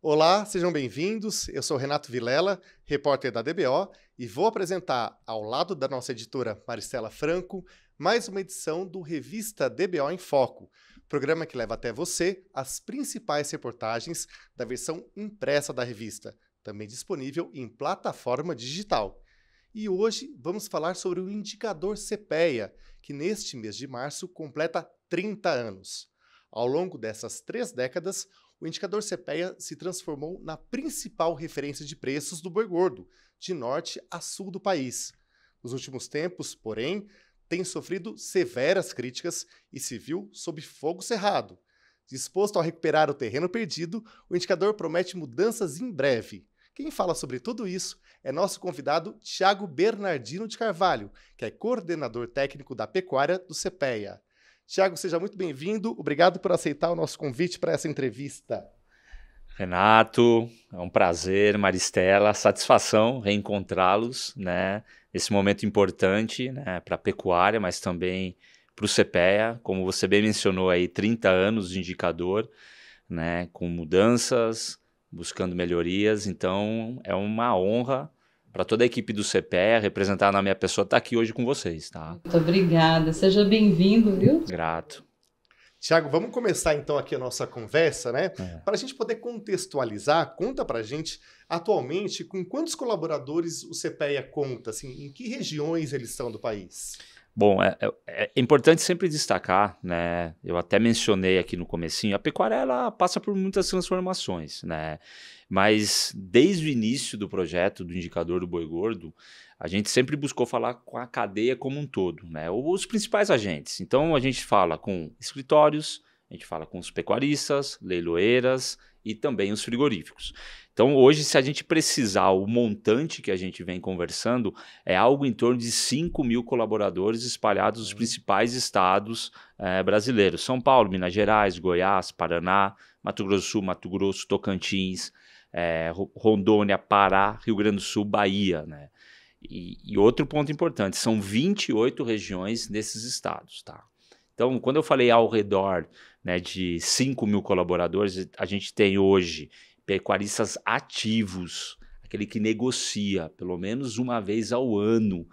Olá, sejam bem-vindos. Eu sou Renato Vilela, repórter da DBO, e vou apresentar, ao lado da nossa editora Maristela Franco, mais uma edição do Revista DBO em Foco, programa que leva até você as principais reportagens da versão impressa da revista, também disponível em plataforma digital. E hoje vamos falar sobre o indicador CPEA, que neste mês de março completa 30 anos. Ao longo dessas 3 décadas, o indicador CPEA se transformou na principal referência de preços do boi gordo, de norte a sul do país. Nos últimos tempos, porém, tem sofrido severas críticas e se viu sob fogo cerrado. Disposto a recuperar o terreno perdido, o indicador promete mudanças em breve. Quem fala sobre tudo isso é nosso convidado Thiago Bernardino de Carvalho, que é coordenador técnico da pecuária do CPEA. Thiago, seja muito bem-vindo. Obrigado por aceitar o nosso convite para essa entrevista. Renato, é um prazer, Maristela, satisfação reencontrá-los, né, nesse momento importante, né, para a pecuária, mas também para o CPEA, como você bem mencionou aí, 30 anos de indicador, né, com mudanças, buscando melhorias, então é uma honra para toda a equipe do CPEA, representar na minha pessoa, estar aqui hoje com vocês, tá? Muito obrigada, seja bem-vindo, viu? Grato. Thiago, vamos começar então aqui a nossa conversa, né? Para a gente poder contextualizar, conta para a gente, atualmente, com quantos colaboradores o CPEA conta, assim, em que regiões eles estão do país? Bom, é importante sempre destacar, né? Eu até mencionei aqui no comecinho, a pecuária ela passa por muitas transformações, né? Mas desde o início do projeto do indicador do boi gordo, a gente sempre buscou falar com a cadeia como um todo, né? Os principais agentes. Então a gente fala com escritórios, a gente fala com os pecuaristas, leiloeiras e também os frigoríficos. Então hoje, se a gente precisar, o montante que a gente vem conversando é algo em torno de 5 mil colaboradores espalhados nos principais estados brasileiros. São Paulo, Minas Gerais, Goiás, Paraná, Mato Grosso do Sul, Mato Grosso, Tocantins, Rondônia, Pará, Rio Grande do Sul, Bahia, né? E outro ponto importante, são 28 regiões nesses estados, tá? Então, quando eu falei ao redor, né, de 5 mil colaboradores, a gente tem hoje pecuaristas ativos, aquele que negocia pelo menos uma vez ao ano,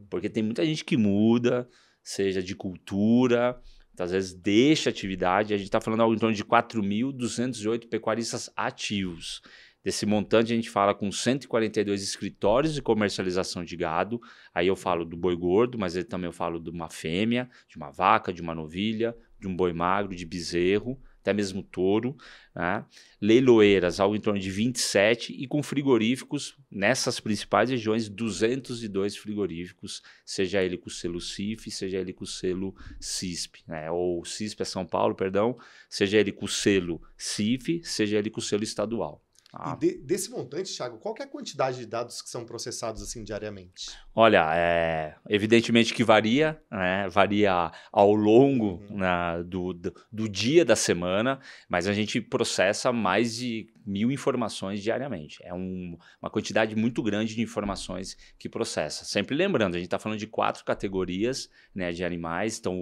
porque tem muita gente que muda, seja de cultura, às vezes deixa a atividade, a gente está falando algo em torno de 4.208 pecuaristas ativos. Desse montante a gente fala com 142 escritórios de comercialização de gado, aí eu falo do boi gordo, mas eu também falo de uma fêmea, de uma vaca, de uma novilha, de um boi magro, de bezerro, até mesmo touro, né? Leiloeiras, algo em torno de 27, e com frigoríficos, nessas principais regiões, 202 frigoríficos, seja ele com o selo CIF, seja ele com o selo CISP, né? Ou CISP é São Paulo, perdão, seja ele com o selo CIF, seja ele com o selo estadual. E desse montante, Thiago, qual que é a quantidade de dados que são processados assim diariamente? Olha, evidentemente que varia, né? Varia ao longo do dia da semana, mas a gente processa mais de 1.000 informações diariamente. É uma quantidade muito grande de informações que processa. Sempre lembrando, a gente está falando de 4 categorias, né, de animais, então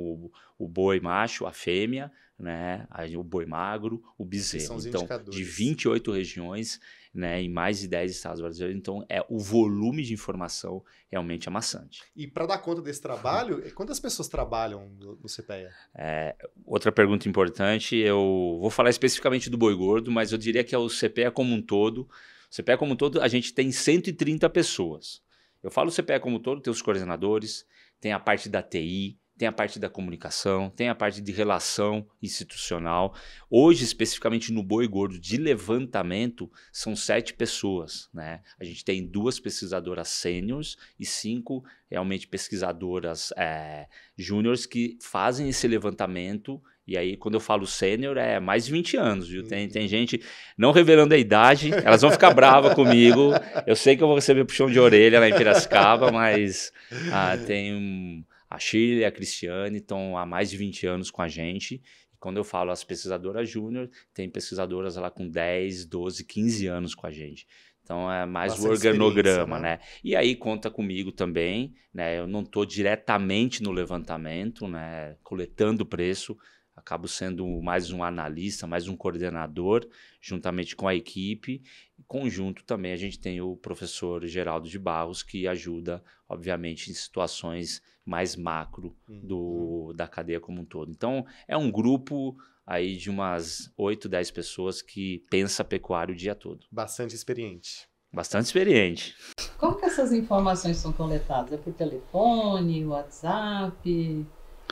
o boi macho, a fêmea, né, o boi magro, o bezerro. Então, de 28 regiões, né, em mais de 10 estados brasileiros, então o volume de informação realmente é maçante. E para dar conta desse trabalho, quantas pessoas trabalham no CPEA? Outra pergunta importante, eu vou falar especificamente do boi gordo, mas eu diria que é o CPEA como um todo. O CPEA como um todo, a gente tem 130 pessoas. Eu falo o CPEA como um todo, tem os coordenadores, tem a parte da TI, tem a parte da comunicação, tem a parte de relação institucional. Hoje, especificamente no boi gordo de levantamento, são 7 pessoas, né? A gente tem 2 pesquisadoras sêniores e 5 realmente pesquisadoras júniores que fazem esse levantamento. E aí, quando eu falo sênior, é mais de 20 anos, viu? Tem gente, não revelando a idade, elas vão ficar bravas comigo. Eu sei que eu vou receber puxão de orelha lá em Piracicaba, mas tem a Shirley e a Cristiane estão há mais de 20 anos com a gente. E quando eu falo as pesquisadoras júnior, tem pesquisadoras lá com 10, 12, 15 anos com a gente. Então é mais o organograma, né? E aí conta comigo também, né? Eu não estou diretamente no levantamento, né, coletando preço. acabo sendo mais um analista, mais um coordenador, juntamente com a equipe. Em conjunto também a gente tem o professor Geraldo de Barros, que ajuda, obviamente, em situações mais macro da cadeia como um todo. Então, é um grupo aí de umas 8, 10 pessoas que pensa pecuária o dia todo. Bastante experiente. Bastante experiente. Como que essas informações são coletadas? É por telefone, WhatsApp,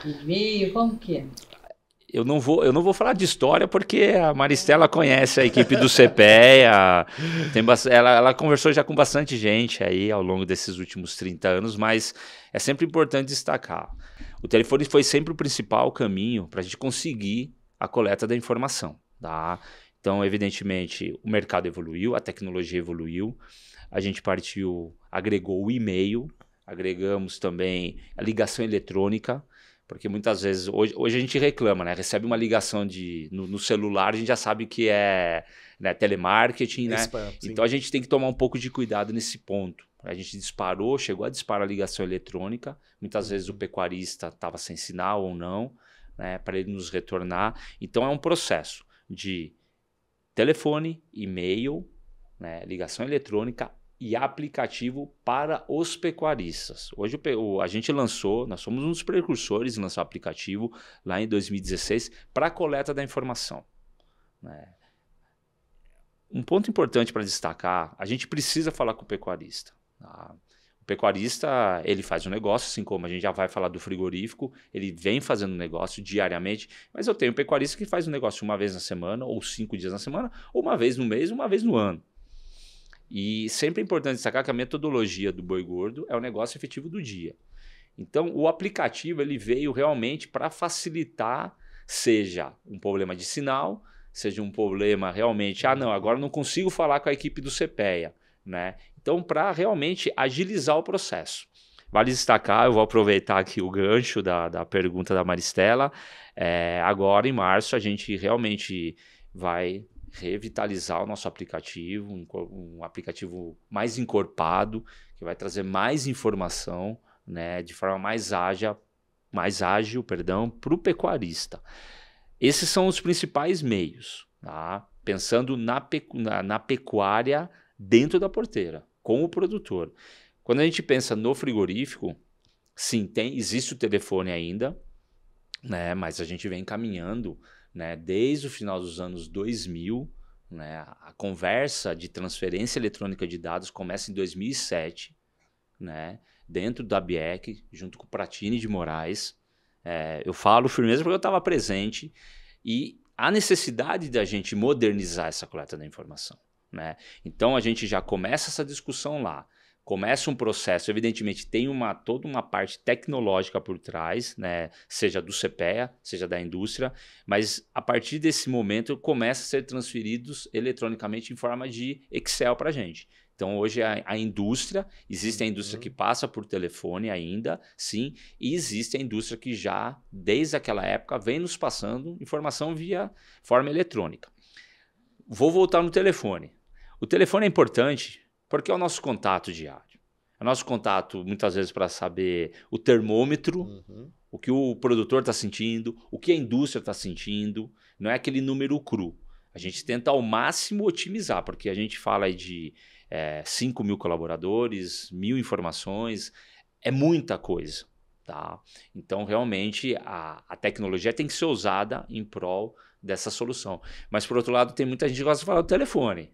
e-mail, como que é? Eu não vou falar de história porque a Maristela conhece a equipe do CPEA, ela conversou já com bastante gente aí ao longo desses últimos 30 anos, mas é sempre importante destacar. O telefone foi sempre o principal caminho para a gente conseguir a coleta da informação, tá? Então, evidentemente, o mercado evoluiu, a tecnologia evoluiu, a gente agregou o e-mail, agregamos também a ligação eletrônica, porque muitas vezes, hoje a gente reclama, né? Recebe uma ligação no celular, a gente já sabe que é, né, telemarketing, né? Spam, então a gente tem que tomar um pouco de cuidado nesse ponto. A gente chegou a disparar a ligação eletrônica, muitas vezes o pecuarista estava sem sinal ou não, né, para ele nos retornar. Então é um processo de telefone, e-mail, né, ligação eletrônica e aplicativo para os pecuaristas. Hoje a gente lançou, nós somos um dos precursores em lançar o aplicativo lá em 2016 para a coleta da informação, né? Um ponto importante para destacar, a gente precisa falar com o pecuarista, tá? O pecuarista, ele faz um negócio, assim como a gente já vai falar do frigorífico, ele vem fazendo negócio diariamente, mas eu tenho um pecuarista que faz um negócio uma vez na semana, ou 5 dias na semana, ou uma vez no mês, uma vez no ano. E sempre é importante destacar que a metodologia do boi gordo é o negócio efetivo do dia. Então, o aplicativo ele veio realmente para facilitar, seja um problema de sinal, seja um problema realmente, não, agora não consigo falar com a equipe do CPEA, né? Então, para realmente agilizar o processo. Vale destacar, eu vou aproveitar aqui o gancho da pergunta da Maristela, agora em março a gente realmente vai revitalizar o nosso aplicativo, um aplicativo mais encorpado, que vai trazer mais informação, né, de forma mais ágil, para o pecuarista. Esses são os principais meios, tá? Pensando na pecuária dentro da porteira, com o produtor. Quando a gente pensa no frigorífico, sim, existe o telefone ainda, né, mas a gente vem caminhando, né, desde o final dos anos 2000, né, a conversa de transferência eletrônica de dados começa em 2007, né, dentro da BIEC, junto com o Pratini de Moraes. Eu falo firmeza porque eu estava presente e a necessidade da gente modernizar essa coleta da informação, né? Então a gente já começa essa discussão lá. Começa um processo, evidentemente tem toda uma parte tecnológica por trás, né? Seja do CPEA, seja da indústria, mas a partir desse momento começa a ser transferidos eletronicamente em forma de Excel para a gente. Então hoje a indústria, existe a indústria que passa por telefone ainda, sim, e existe a indústria que já, desde aquela época, vem nos passando informação via forma eletrônica. Vou voltar no telefone. O telefone é importante porque é o nosso contato diário. É o nosso contato, muitas vezes, para saber o termômetro, o que o produtor está sentindo, o que a indústria está sentindo. Não é aquele número cru. A gente tenta ao máximo otimizar, porque a gente fala aí de 5 mil colaboradores, 1.000 informações, é muita coisa, tá? Então, realmente, a tecnologia tem que ser usada em prol dessa solução. Mas, por outro lado, tem muita gente que gosta de falar do telefone.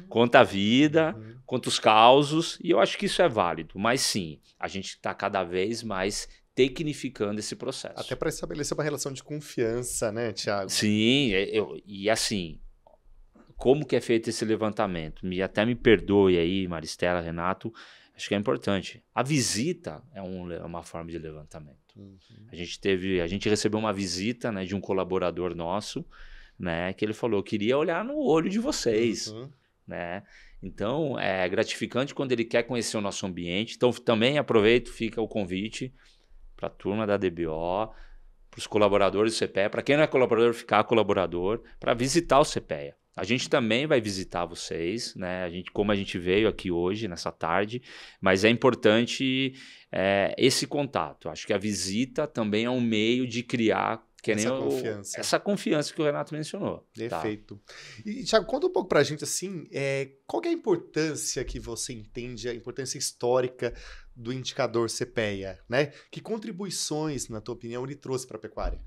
Conta a vida, conta os causos, e eu acho que isso é válido. Mas sim, a gente está cada vez mais tecnificando esse processo. Até para estabelecer uma relação de confiança, né, Thiago? Sim, e assim, como que é feito esse levantamento? Até me perdoe aí, Maristela, Renato, acho que é importante. A visita é uma forma de levantamento. A gente recebeu uma visita, né, de um colaborador nosso, né, que ele falou, queria olhar no olho de vocês, né? Então, é gratificante quando ele quer conhecer o nosso ambiente. Então, também aproveito, fica o convite para a turma da DBO, para os colaboradores do CPEA, para quem não é colaborador, ficar colaborador, para visitar o CPEA. A gente também vai visitar vocês, né? Como a gente veio aqui hoje, nessa tarde, mas é importante esse contato. Acho que a visita também é um meio de criar Que nem confiança. Essa confiança que o Renato mencionou. Perfeito. E, Thiago, conta um pouco pra gente, assim, qual que é a importância que você entende, a importância histórica do indicador CPEA, né? Que contribuições, na tua opinião, ele trouxe para a pecuária?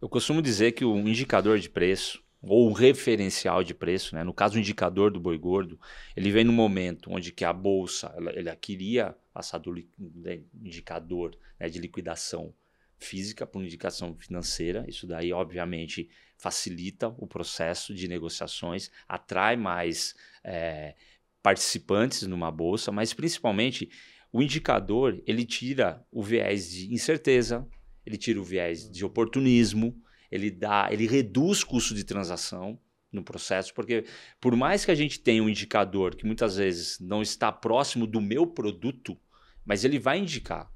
Eu costumo dizer que o indicador de preço, ou o referencial de preço, né? No caso o indicador do boi gordo, ele vem no momento onde que a bolsa ela queria passar do indicador, né, de liquidação física para uma indicação financeira. Isso daí, obviamente, facilita o processo de negociações, atrai mais participantes numa bolsa, mas principalmente o indicador ele tira o viés de incerteza, ele tira o viés de oportunismo, ele reduz custo de transação no processo, porque por mais que a gente tenha um indicador que muitas vezes não está próximo do meu produto, mas ele vai indicar.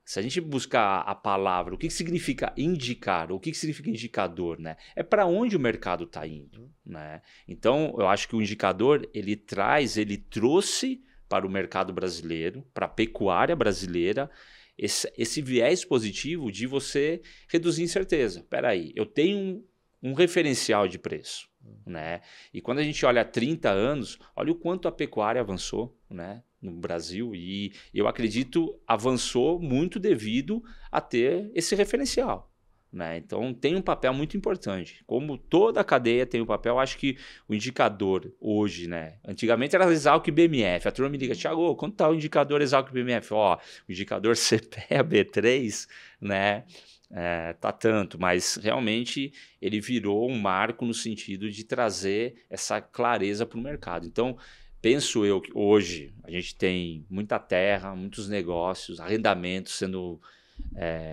Se a gente buscar a palavra, o que significa indicar, o que significa indicador, né? É para onde o mercado está indo, né? Então, eu acho que o indicador, ele trouxe para o mercado brasileiro, para a pecuária brasileira, esse viés positivo de você reduzir incerteza. Espera aí, eu tenho um referencial de preço, né? E quando a gente olha há 30 anos, olha o quanto a pecuária avançou, né, no Brasil, e eu acredito avançou muito devido a ter esse referencial, né? Então tem um papel muito importante. Como toda a cadeia tem um papel, acho que o indicador hoje, né? Antigamente era Exalc e BMF. A turma me liga, Thiago, quanto está o indicador Exalc e BMF? Ó, o indicador CPEA B3, né? Tá tanto, mas realmente ele virou um marco no sentido de trazer essa clareza para o mercado. Então, penso eu que hoje a gente tem muita terra, muitos negócios, arrendamentos sendo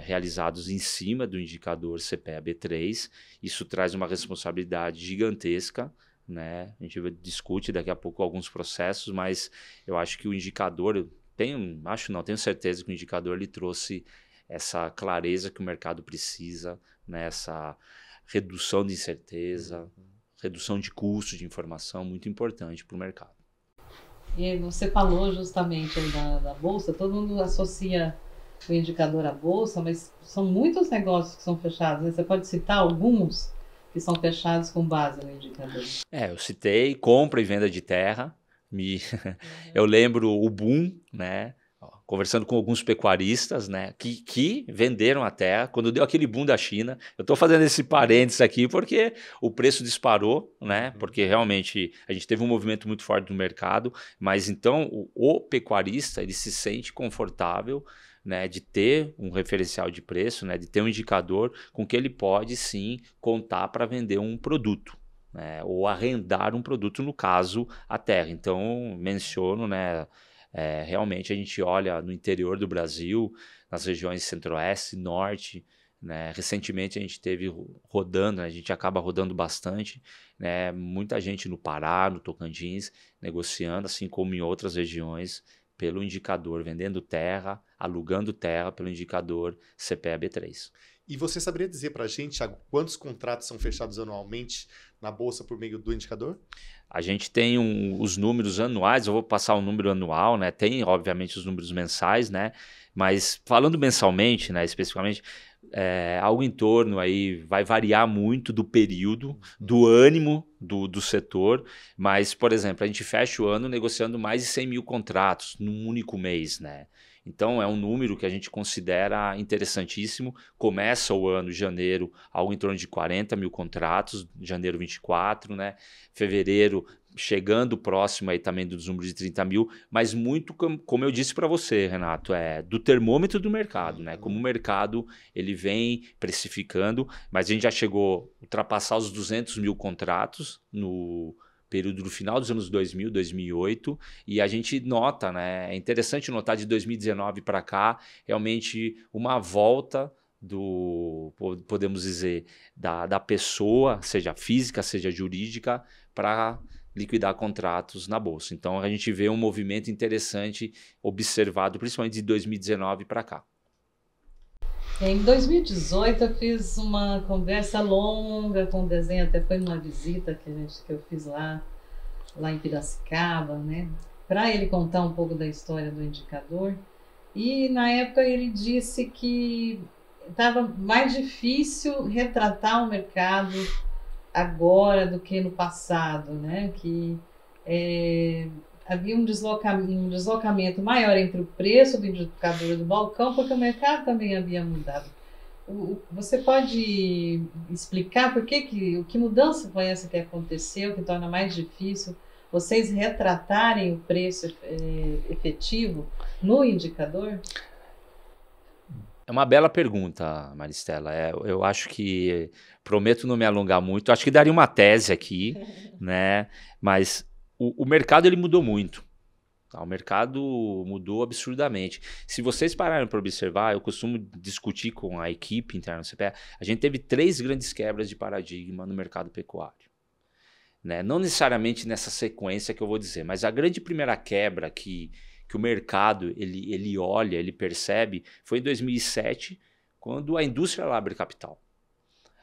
realizados em cima do indicador CPEA B3. Isso traz uma responsabilidade gigantesca, né? A gente discute daqui a pouco alguns processos, mas eu acho que o indicador, tenho certeza que o indicador ele trouxe essa clareza que o mercado precisa, né? Essa redução de incerteza, redução de custo de informação, muito importante para o mercado. E você falou justamente da Bolsa, todo mundo associa o indicador à Bolsa, mas são muitos negócios que são fechados, né? Você pode citar alguns que são fechados com base no indicador? Eu citei compra e venda de terra, eu lembro o boom, né? Conversando com alguns pecuaristas, né, que venderam a terra quando deu aquele boom da China. Eu estou fazendo esse parênteses aqui porque o preço disparou, né, porque realmente a gente teve um movimento muito forte no mercado, mas então o pecuarista ele se sente confortável, né, de ter um referencial de preço, né, de ter um indicador com que ele pode sim contar para vender um produto, né, ou arrendar um produto, no caso a terra. Então menciono, né, realmente a gente olha no interior do Brasil, nas regiões centro-oeste, norte, né? Recentemente a gente teve rodando, né? A gente acaba rodando bastante, né? Muita gente no Pará, no Tocantins, negociando, assim como em outras regiões, pelo indicador, vendendo terra, alugando terra pelo indicador CPEA B3. E você saberia dizer para a gente, Thiago, quantos contratos são fechados anualmente na Bolsa por meio do indicador? A gente tem os números anuais, eu vou passar o número anual, né? Tem, obviamente, os números mensais, né? Mas falando mensalmente, né, especificamente, algo em torno aí, vai variar muito do período, do ânimo do setor, mas, por exemplo, a gente fecha o ano negociando mais de 100 mil contratos num único mês, né? Então é um número que a gente considera interessantíssimo. Começa o ano, janeiro, algo em torno de 40 mil contratos, janeiro 24, né? Fevereiro chegando próximo aí também dos números de 30 mil, mas muito, como eu disse para você, Renato, do termômetro do mercado, né? Como o mercado ele vem precificando, mas a gente já chegou a ultrapassar os 200 mil contratos no período do final dos anos 2000, 2008, e a gente nota, né? É interessante notar de 2019 para cá, realmente uma volta podemos dizer, da pessoa, seja física, seja jurídica, para liquidar contratos na Bolsa. Então a gente vê um movimento interessante observado, principalmente de 2019 para cá. Em 2018 eu fiz uma conversa longa com o desenho, até foi numa visita que eu fiz lá em Piracicaba, né? Para ele contar um pouco da história do indicador. E na época ele disse que estava mais difícil retratar o mercado agora do que no passado, né? Que havia um deslocamento maior entre o preço do indicador do balcão, porque o mercado também havia mudado. Você pode explicar o que mudança foi essa que aconteceu, que torna mais difícil vocês retratarem o preço efetivo no indicador? É uma bela pergunta, Maristela. Eu acho que, prometo não me alongar muito, acho que daria uma tese aqui, né? Mas o mercado ele mudou muito. Tá? O mercado mudou absurdamente. Se vocês pararem para observar, eu costumo discutir com a equipe interna do CPEA, a gente teve 3 grandes quebras de paradigma no mercado pecuário. Né? Não necessariamente nessa sequência que eu vou dizer, mas a grande primeira quebra que o mercado ele olha, ele percebe, foi em 2007, quando a indústria abre capital.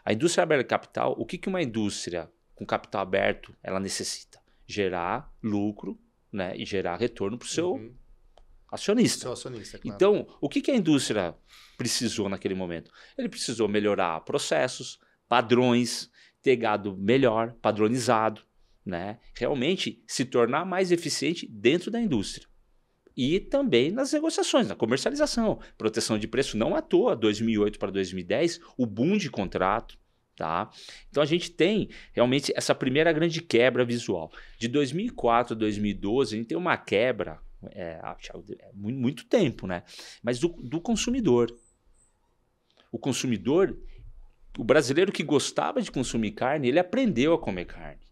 A indústria abre capital, o que uma indústria com capital aberto ela necessita? Gerar lucro, né, e gerar retorno para o seu acionista. Seu acionista, claro. Então, o que a indústria precisou naquele momento? Ele precisou melhorar processos, padrões, ter gado melhor, padronizado, né? Realmente se tornar mais eficiente dentro da indústria. E também nas negociações, na comercialização, proteção de preço. Não à toa, 2008 para 2010, o boom de contrato. Tá? Então a gente tem realmente essa primeira grande quebra visual. De 2004 a 2012, a gente tem uma quebra, muito tempo, né? Mas do consumidor. O consumidor, o brasileiro que gostava de consumir carne, ele aprendeu a comer carne.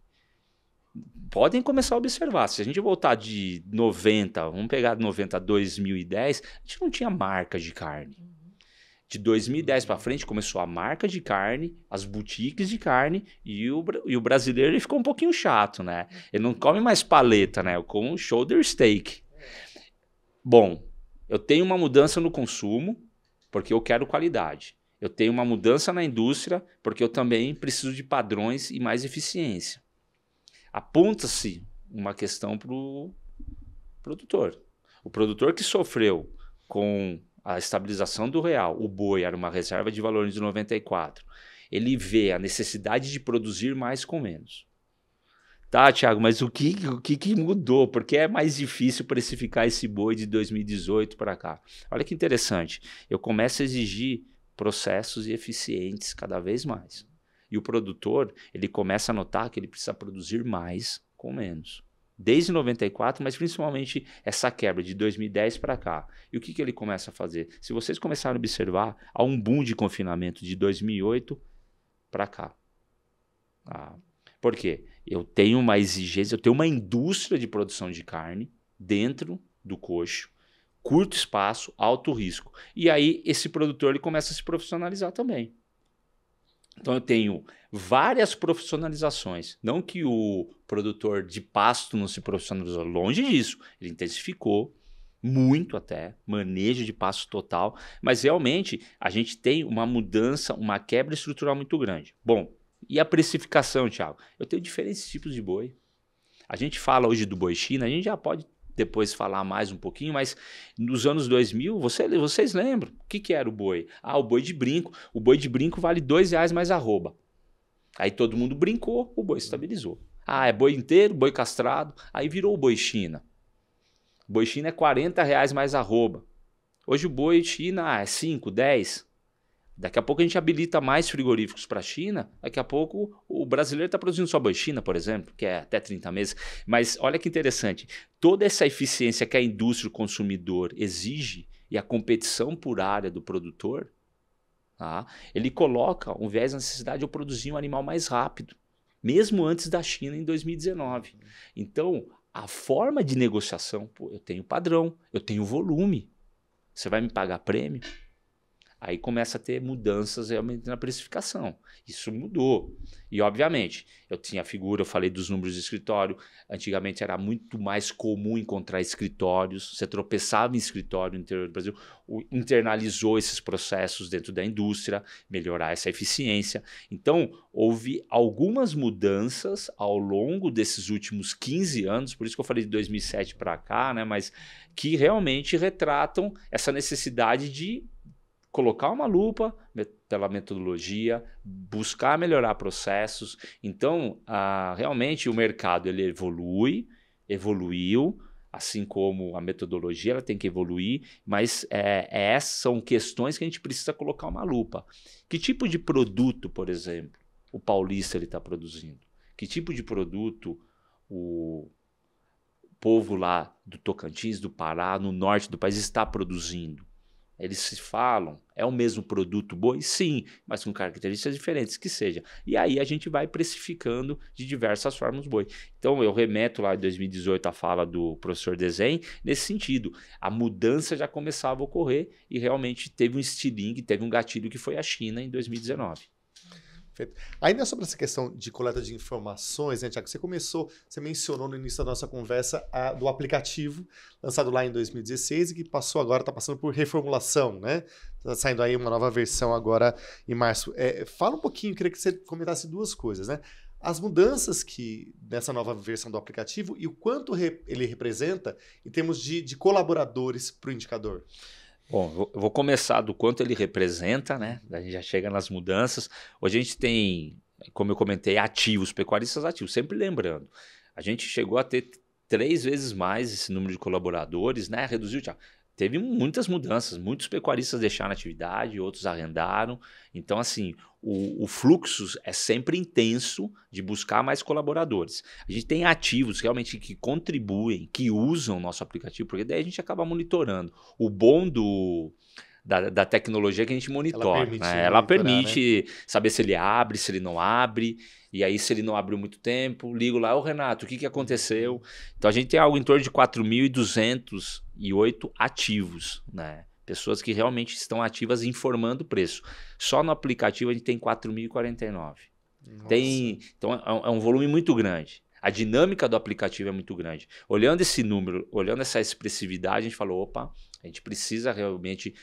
Podem começar a observar, se a gente voltar de 90, vamos pegar de 90 a 2010, a gente não tinha marca de carne. De 2010 para frente começou a marca de carne, as boutiques de carne e o brasileiro ele ficou um pouquinho chato, né? Ele não come mais paleta, né? Eu como shoulder steak. Bom, eu tenho uma mudança no consumo porque eu quero qualidade. Eu tenho uma mudança na indústria porque eu também preciso de padrões e mais eficiência. Aponta-se uma questão para o produtor. O produtor que sofreu com a estabilização do real, o boi era uma reserva de valores de 94. Ele vê a necessidade de produzir mais com menos. Tá, Thiago, mas o que mudou? Por que é mais difícil precificar esse boi de 2018 para cá? Olha que interessante. Eu começo a exigir processos eficientes cada vez mais. E o produtor, ele começa a notar que ele precisa produzir mais com menos. Desde 94, mas principalmente essa quebra de 2010 para cá. E o que ele começa a fazer? Se vocês começarem a observar, há um boom de confinamento de 2008 para cá. Por quê? Eu tenho uma exigência, eu tenho uma indústria de produção de carne dentro do coxo, curto espaço, alto risco. E aí esse produtor ele começa a se profissionalizar também. Então eu tenho várias profissionalizações. Não que o produtor de pasto não se profissionalizou, longe disso. Ele intensificou muito até, manejo de pasto total, mas realmente a gente tem uma mudança, uma quebra estrutural muito grande. Bom, e a precificação, Thiago? Eu tenho diferentes tipos de boi. A gente fala hoje do boi China, a gente já pode depois falar mais um pouquinho, mas nos anos 2000, vocês lembram? O que era o boi? O boi de brinco. O boi de brinco vale R$2 mais arroba. Aí todo mundo brincou, o boi estabilizou. É boi inteiro, boi castrado. Aí virou o boi China. O boi China é R$40 mais arroba. Hoje o boi China é 5, 10. Daqui a pouco a gente habilita mais frigoríficos para a China. Daqui a pouco o brasileiro está produzindo só boi China, por exemplo, que é até 30 meses. Mas olha que interessante. Toda essa eficiência que a indústria e o consumidor exige e a competição por área do produtor, ele coloca um viés na necessidade de eu produzir um animal mais rápido, mesmo antes da China em 2019. Então, a forma de negociação, eu tenho padrão, eu tenho volume. Você vai me pagar prêmio? Aí começa a ter mudanças realmente na precificação. Isso mudou. E, obviamente, eu tinha a figura, eu falei dos números de escritório. Antigamente era muito mais comum encontrar escritórios. Você tropeçava em escritório no interior do Brasil. Internalizou esses processos dentro da indústria, melhorar essa eficiência. Então, houve algumas mudanças ao longo desses últimos 15 anos, por isso que eu falei de 2007 para cá, né? Mas que realmente retratam essa necessidade de colocar uma lupa pela metodologia, buscar melhorar processos. Então, realmente o mercado ele evoluiu, assim como a metodologia ela tem que evoluir, mas essas são questões que a gente precisa colocar uma lupa. Que tipo de produto, por exemplo, o paulista está produzindo? Que tipo de produto o povo lá do Tocantins, do Pará, no norte do país está produzindo? Eles se falam, é o mesmo produto boi? Sim, mas com características diferentes, que seja. E aí a gente vai precificando de diversas formas o boi. Então eu remeto lá em 2018 a fala do professor Desen, nesse sentido. A mudança já começava a ocorrer e realmente teve um estilingue, teve um gatilho que foi a China em 2019. Perfeito. Ainda sobre essa questão de coleta de informações, né, Tiago? Você mencionou no início da nossa conversa do aplicativo lançado lá em 2016 e que está passando por reformulação, né? Está saindo aí uma nova versão agora em março. Fala um pouquinho, queria que você comentasse duas coisas, né? As mudanças que nessa nova versão do aplicativo e o quanto ele representa em termos de colaboradores para o indicador. Bom, eu vou começar do quanto ele representa, né? A gente já chega nas mudanças. Hoje a gente tem, como eu comentei, ativos, pecuaristas ativos. Sempre lembrando, a gente chegou a ter 3 vezes mais esse número de colaboradores, né? Reduziu, Thiago. Teve muitas mudanças, muitos pecuaristas deixaram a atividade, outros arrendaram. Então, assim, o fluxo é sempre intenso de buscar mais colaboradores. A gente tem ativos realmente que contribuem, que usam o nosso aplicativo, porque daí a gente acaba monitorando. O bom da tecnologia é que a gente monitora. Ela permite saber se ele abre, se ele não abre. E aí, se ele não abriu muito tempo, ligo lá, Renato, o que aconteceu? Então, a gente tem algo em torno de 4.208 ativos, né? Pessoas que realmente estão ativas informando o preço. Só no aplicativo a gente tem 4.049. Então, é um volume muito grande. A dinâmica do aplicativo é muito grande. Olhando esse número, olhando essa expressividade, a gente falou, opa, a gente precisa realmente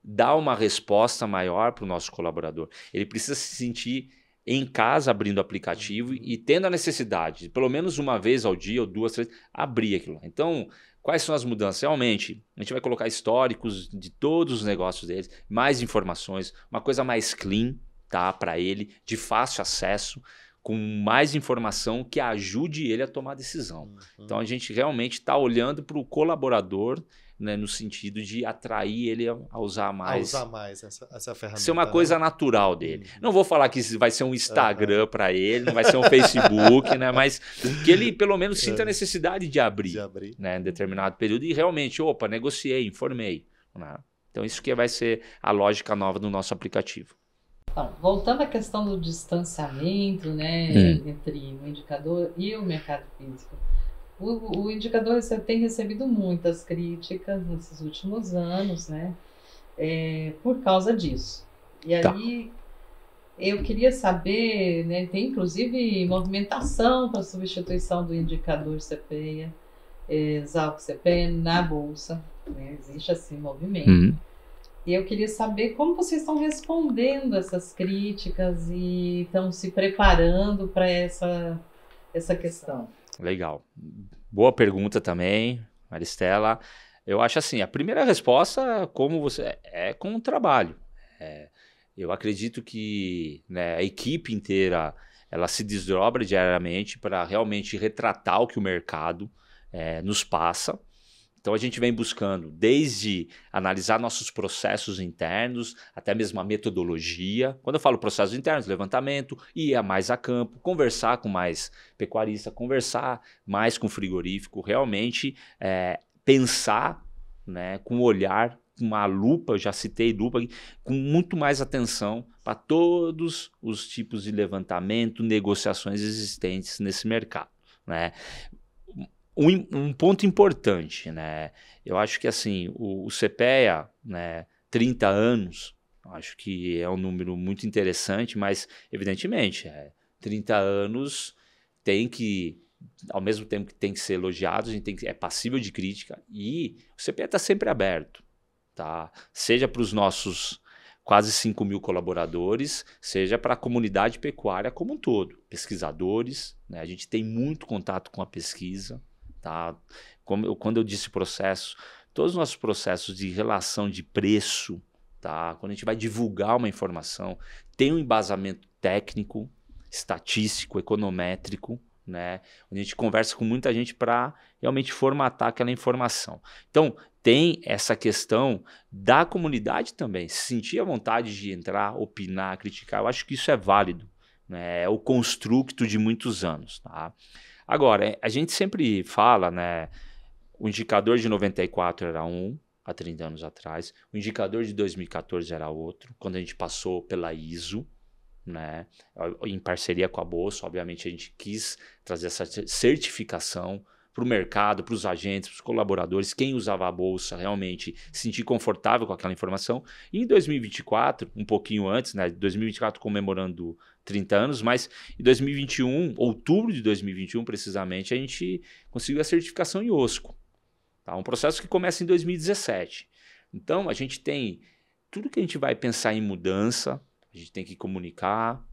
dar uma resposta maior para o nosso colaborador. Ele precisa se sentir em casa abrindo o aplicativo e tendo a necessidade, pelo menos uma vez ao dia ou 2, 3, abrir aquilo. Então, quais são as mudanças? Realmente, a gente vai colocar históricos de todos os negócios deles, mais informações, uma coisa mais clean, tá, para ele, de fácil acesso, com mais informação que ajude ele a tomar decisão. Então, a gente realmente está olhando para o colaborador, né, no sentido de atrair ele a usar mais. A usar mais essa ferramenta. Ser uma coisa natural dele. Não vou falar que vai ser um Instagram para ele, não vai ser um Facebook, né, mas que ele pelo menos sinta a necessidade de abrir. Né, em determinado período e realmente, negociei, informei. Né? Então isso que vai ser a lógica nova do nosso aplicativo. Então, voltando à questão do distanciamento, né, entre o indicador e o mercado físico. O indicador tem recebido muitas críticas nesses últimos anos, né, por causa disso. E aí, eu queria saber, né, tem inclusive movimentação para substituição do indicador CPEA, Exalc CPEA na Bolsa, né, existe assim movimento. E eu queria saber como vocês estão respondendo essas críticas e estão se preparando para essa questão. Legal. Boa pergunta também, Maristela. Eu acho assim, a primeira resposta, como você é com o trabalho. Eu acredito que, né, a equipe inteira ela se desdobra diariamente para realmente retratar o que o mercado nos passa. Então a gente vem buscando desde analisar nossos processos internos, até mesmo a metodologia. Quando eu falo processos internos, levantamento, ir mais a campo, conversar com mais pecuarista, conversar mais com frigorífico, realmente pensar, né, com olhar, com uma lupa, eu já citei lupa, com muito mais atenção para todos os tipos de levantamento, negociações existentes nesse mercado, né? Um ponto importante, né? Eu acho que assim, o CPEA, né, 30 anos, acho que é um número muito interessante, mas evidentemente, 30 anos tem que, ao mesmo tempo que tem que ser elogiado, a gente é passível de crítica e o CPEA está sempre aberto, tá? Seja para os nossos quase 5.000 colaboradores, seja para a comunidade pecuária como um todo, pesquisadores, né? A gente tem muito contato com a pesquisa. Tá? Quando eu disse processo, todos os nossos processos de relação de preço, tá? Quando a gente vai divulgar uma informação, tem um embasamento técnico, estatístico, econométrico, né? Onde a gente conversa com muita gente para realmente formatar aquela informação. Então, tem essa questão da comunidade também, se sentir à vontade de entrar, opinar, criticar. Eu acho que isso é válido, né? É o construto de muitos anos, tá? Agora, a gente sempre fala, né? O indicador de 94 era um, há 30 anos atrás. O indicador de 2014 era outro, quando a gente passou pela ISO, né? Em parceria com a Bolsa. Obviamente a gente quis trazer essa certificação para o mercado, para os agentes, para os colaboradores, quem usava a Bolsa realmente se sentir confortável com aquela informação. E em 2024, um pouquinho antes, né? 2024 comemorando 30 anos, mas em 2021, outubro de 2021 precisamente, a gente conseguiu a certificação IOSCO. Tá? Um processo que começa em 2017. Então a gente tem tudo que a gente vai pensar em mudança. A gente tem que comunicar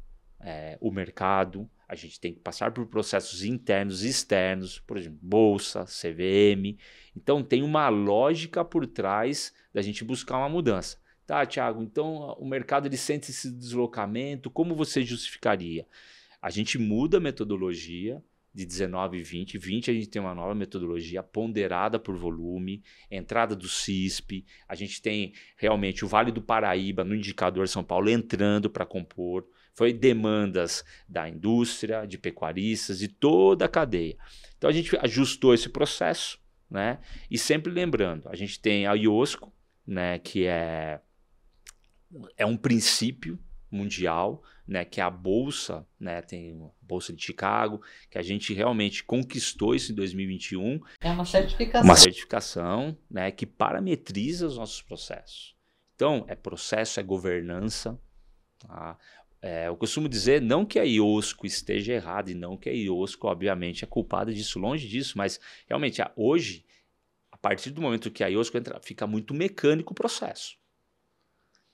o mercado, a gente tem que passar por processos internos e externos, por exemplo, Bolsa, CVM. Então, tem uma lógica por trás da gente buscar uma mudança. Tá, Thiago, então o mercado ele sente esse deslocamento, como você justificaria? A gente muda a metodologia de 19 e 20. 20 a gente tem uma nova metodologia ponderada por volume, entrada do CISP, a gente tem realmente o Vale do Paraíba no indicador São Paulo entrando para compor, foi demandas da indústria, de pecuaristas, de toda a cadeia. Então a gente ajustou esse processo, né? E sempre lembrando, a gente tem a IOSCO, né, que é um princípio mundial, né, que é a Bolsa, né, tem a Bolsa de Chicago, que a gente realmente conquistou isso em 2021. É uma certificação. Uma certificação, né, que parametriza os nossos processos. Então, é processo, é governança. Tá? Eu costumo dizer, não que a IOSCO esteja errada, e não que a IOSCO, obviamente, é culpada disso, longe disso, mas realmente, hoje, a partir do momento que a IOSCO entra, fica muito mecânico o processo.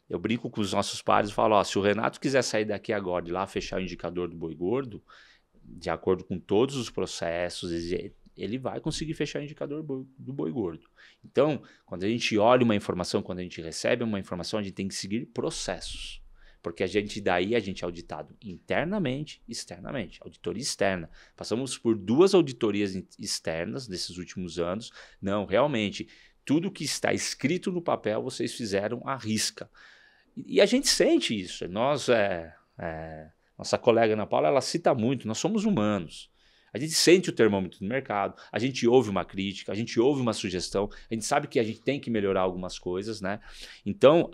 Eu brinco com os nossos pares e falo, ó, se o Renato quiser sair daqui agora e lá fechar o indicador do boi gordo, de acordo com todos os processos, ele vai conseguir fechar o indicador do boi gordo. Então, quando a gente olha uma informação, quando a gente recebe uma informação, a gente tem que seguir processos. Porque a gente é auditado internamente e externamente, auditoria externa. Passamos por 2 auditorias externas nesses últimos anos. Não, realmente, tudo que está escrito no papel, vocês fizeram à risca. E a gente sente isso. Nossa colega Ana Paula, ela cita muito, nós somos humanos. A gente sente o termômetro do mercado, a gente ouve uma crítica, a gente ouve uma sugestão, a gente sabe que a gente tem que melhorar algumas coisas, né? Então,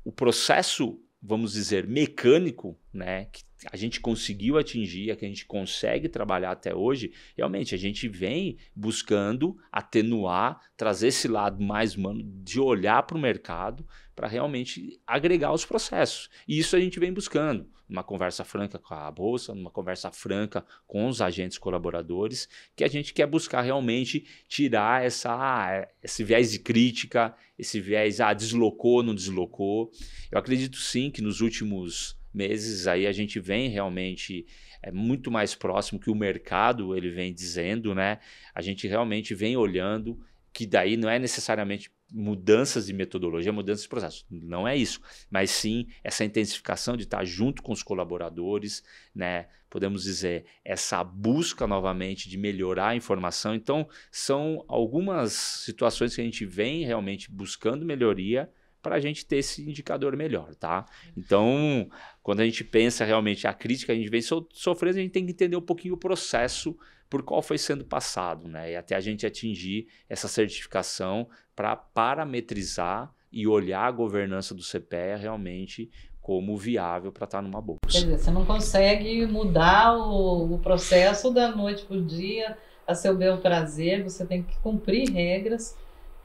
o processo, vamos dizer, mecânico, né, que a gente conseguiu atingir, que a gente consegue trabalhar até hoje, realmente a gente vem buscando atenuar, trazer esse lado mais humano de olhar para o mercado para realmente agregar os processos. E isso a gente vem buscando, numa conversa franca com a Bolsa, numa conversa franca com os agentes colaboradores, que a gente quer buscar realmente tirar esse viés de crítica, esse viés, deslocou, não deslocou. Eu acredito sim que nos últimos meses aí a gente vem realmente muito mais próximo que o mercado ele vem dizendo, né? A gente realmente vem olhando que daí não é necessariamente mudanças de metodologia, mudanças de processo, não é isso, mas sim essa intensificação de estar junto com os colaboradores, né? Podemos dizer, essa busca novamente de melhorar a informação. Então, são algumas situações que a gente vem realmente buscando melhoria para a gente ter esse indicador melhor, tá? Então, quando a gente pensa realmente a crítica, a gente vem sofrendo, a gente tem que entender um pouquinho o processo por qual foi sendo passado, né? E até a gente atingir essa certificação para parametrizar e olhar a governança do CPEA realmente como viável para estar numa bolsa. Quer dizer, você não consegue mudar o processo da noite para o dia a seu bel prazer, você tem que cumprir regras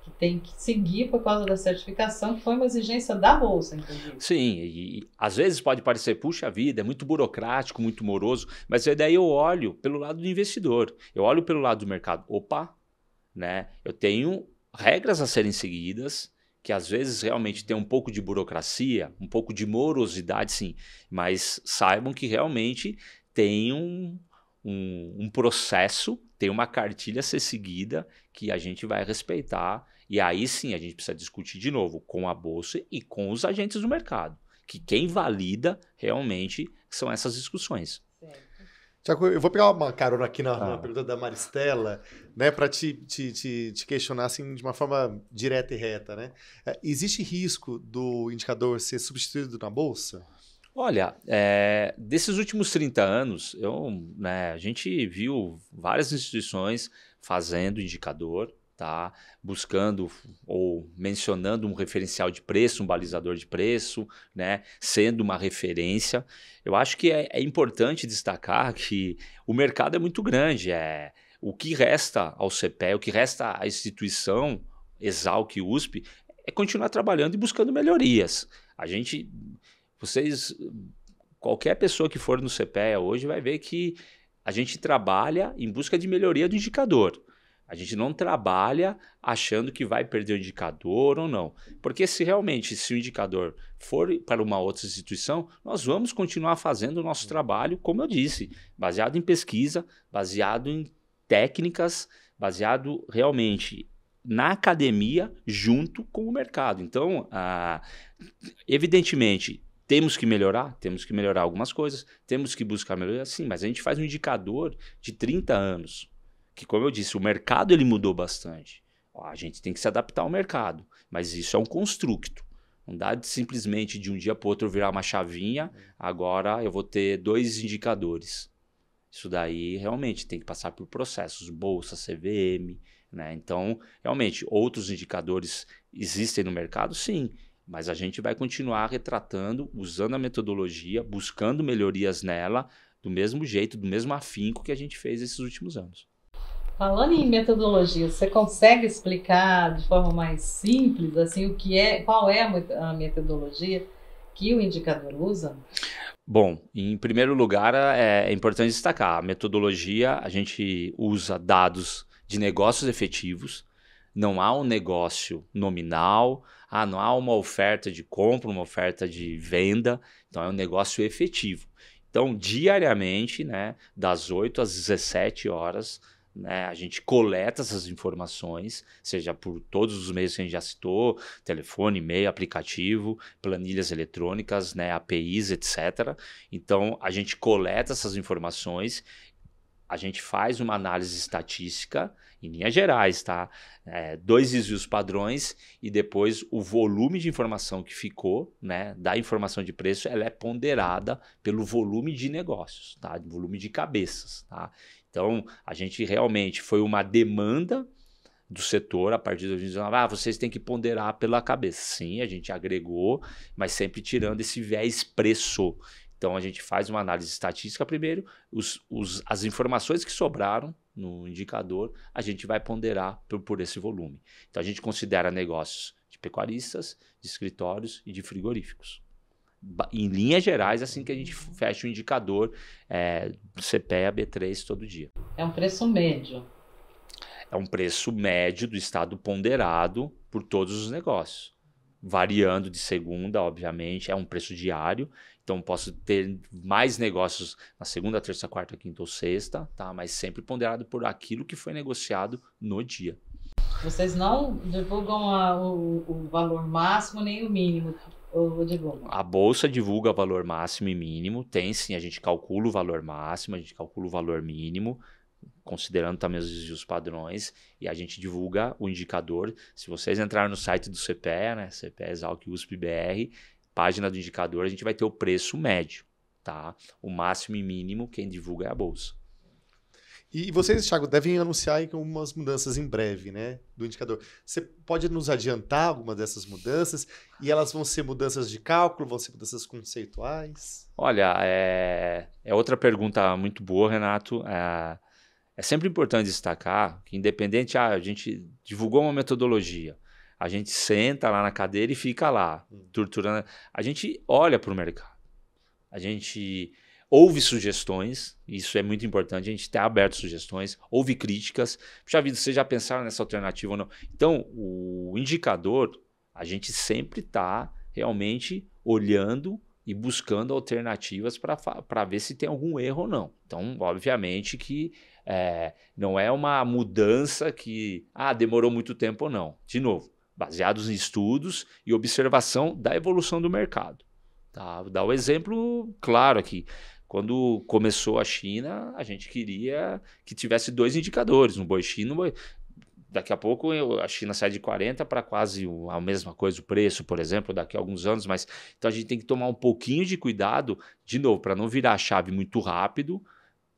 que tem que seguir por causa da certificação, que foi uma exigência da Bolsa, inclusive. Sim, e às vezes pode parecer, puxa vida, é muito burocrático, muito moroso, mas daí eu olho pelo lado do investidor, eu olho pelo lado do mercado. Opa, né? Eu tenho regras a serem seguidas, que às vezes realmente tem um pouco de burocracia, um pouco de morosidade, sim, mas saibam que realmente tem um processo, tem uma cartilha a ser seguida que a gente vai respeitar E aí sim a gente precisa discutir de novo com a Bolsa e com os agentes do mercado, que quem valida realmente são essas discussões. Tiago, eu vou pegar uma carona aqui na pergunta da Maristela, né, para te questionar assim, de uma forma direta e reta. Né? Existe risco do indicador ser substituído na Bolsa? Olha, desses últimos 30 anos, a gente viu várias instituições fazendo indicador, tá? Buscando ou mencionando um referencial de preço, um balizador de preço, né? Sendo uma referência. Eu acho que é importante destacar que o mercado é muito grande. O que resta ao CPE, o que resta à instituição Exalc e USP é continuar trabalhando e buscando melhorias. Qualquer pessoa que for no CPEA hoje vai ver que a gente trabalha em busca de melhoria do indicador. A gente não trabalha achando que vai perder o indicador ou não. Porque se o indicador for para uma outra instituição, nós vamos continuar fazendo o nosso trabalho, como eu disse, baseado em pesquisa, baseado em técnicas, baseado realmente na academia junto com o mercado. Então, evidentemente, temos que melhorar algumas coisas, temos que buscar melhoria, sim, mas a gente faz um indicador de 30 anos, que, como eu disse, o mercado ele mudou bastante. A gente tem que se adaptar ao mercado, mas isso é um construto. Não dá simplesmente de um dia para o outro virar uma chavinha, agora eu vou ter 2 indicadores. Isso daí realmente tem que passar por processos, Bolsa, CVM, né? Então, realmente, outros indicadores existem no mercado, sim, mas a gente vai continuar retratando, usando a metodologia, buscando melhorias nela, do mesmo jeito, do mesmo afinco que a gente fez esses últimos anos. Falando em metodologia, você consegue explicar de forma mais simples assim qual é a metodologia que o indicador usa? Bom, em primeiro lugar, é importante destacar, a metodologia, a gente usa dados de negócios efetivos, não há um negócio nominal, não há uma oferta de compra, uma oferta de venda, então é um negócio efetivo. Então, diariamente, né, das 8 às 17 horas, né, a gente coleta essas informações, seja por todos os meios que a gente já citou, telefone, e-mail, aplicativo, planilhas eletrônicas, né, APIs, etc. Então, a gente coleta essas informações, a gente faz uma análise estatística, em linhas gerais, tá? 2 desvios padrões e depois o volume de informação que ficou, né, da informação de preço, ela é ponderada pelo volume de negócios, tá? Volume de cabeças, tá? Então, a gente realmente foi uma demanda do setor a partir de 2019, vocês têm que ponderar pela cabeça. Sim, a gente agregou, mas sempre tirando esse viés preço. Então, a gente faz uma análise estatística primeiro, as informações que sobraram no indicador, a gente vai ponderar por esse volume. Então, a gente considera negócios de pecuaristas, de escritórios e de frigoríficos. Em linhas gerais, assim que a gente fecha o indicador do CPEA B3 todo dia. É um preço médio. É um preço médio do estado ponderado por todos os negócios. Variando de segunda, obviamente, é um preço diário. Então, posso ter mais negócios na segunda, terça, quarta, quinta ou sexta, tá? Mas sempre ponderado por aquilo que foi negociado no dia. Vocês não divulgam o valor máximo nem o mínimo? A Bolsa divulga valor máximo e mínimo. Tem sim, a gente calcula o valor máximo, a gente calcula o valor mínimo, considerando também os desvios padrões, e a gente divulga o indicador. Se vocês entrarem no site do CPEA, né, CPEA Exalc USP BR, página do indicador, a gente vai ter o preço médio, tá? O máximo e mínimo quem divulga é a Bolsa. E vocês, Thiago, devem anunciar algumas mudanças em breve, né, do indicador. Você pode nos adiantar alguma dessas mudanças? E elas vão ser mudanças de cálculo, vão ser mudanças conceituais? Olha, é outra pergunta muito boa, Renato. É sempre importante destacar que, independente, a gente divulgou uma metodologia, a gente senta lá na cadeira e fica lá, torturando. A gente olha para o mercado, a gente ouve sugestões, isso é muito importante, a gente está aberto a sugestões, ouve críticas. Puxa vida, vocês já pensaram nessa alternativa ou não? Então, o indicador, a gente sempre está realmente olhando e buscando alternativas para ver se tem algum erro ou não. Então, obviamente que não é uma mudança que demorou muito tempo ou não. De novo, baseados em estudos e observação da evolução do mercado. Tá? Vou dar um exemplo claro aqui. Quando começou a China, a gente queria que tivesse 2 indicadores, um boi China e um boi... Daqui a pouco a China sai de 40 para quase a mesma coisa, o preço, por exemplo, daqui a alguns anos. Mas então a gente tem que tomar um pouquinho de cuidado, de novo, para não virar a chave muito rápido,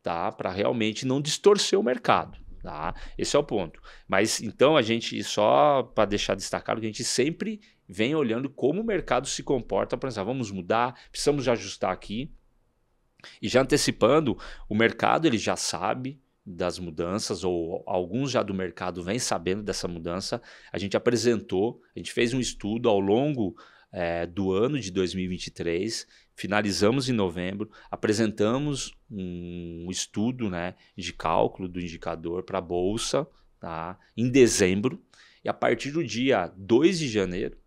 tá? Para realmente não distorcer o mercado. Tá? Esse é o ponto. Mas então a gente, só para deixar destacado, que a gente sempre vem olhando como o mercado se comporta, para pensar, vamos mudar, precisamos ajustar aqui. E já antecipando, o mercado ele já sabe das mudanças, ou alguns já do mercado vêm sabendo dessa mudança. A gente apresentou, a gente fez um estudo ao longo do ano de 2023, finalizamos em novembro, apresentamos um estudo, né, de cálculo do indicador para a Bolsa, tá, em dezembro, e a partir do dia 2 de janeiro,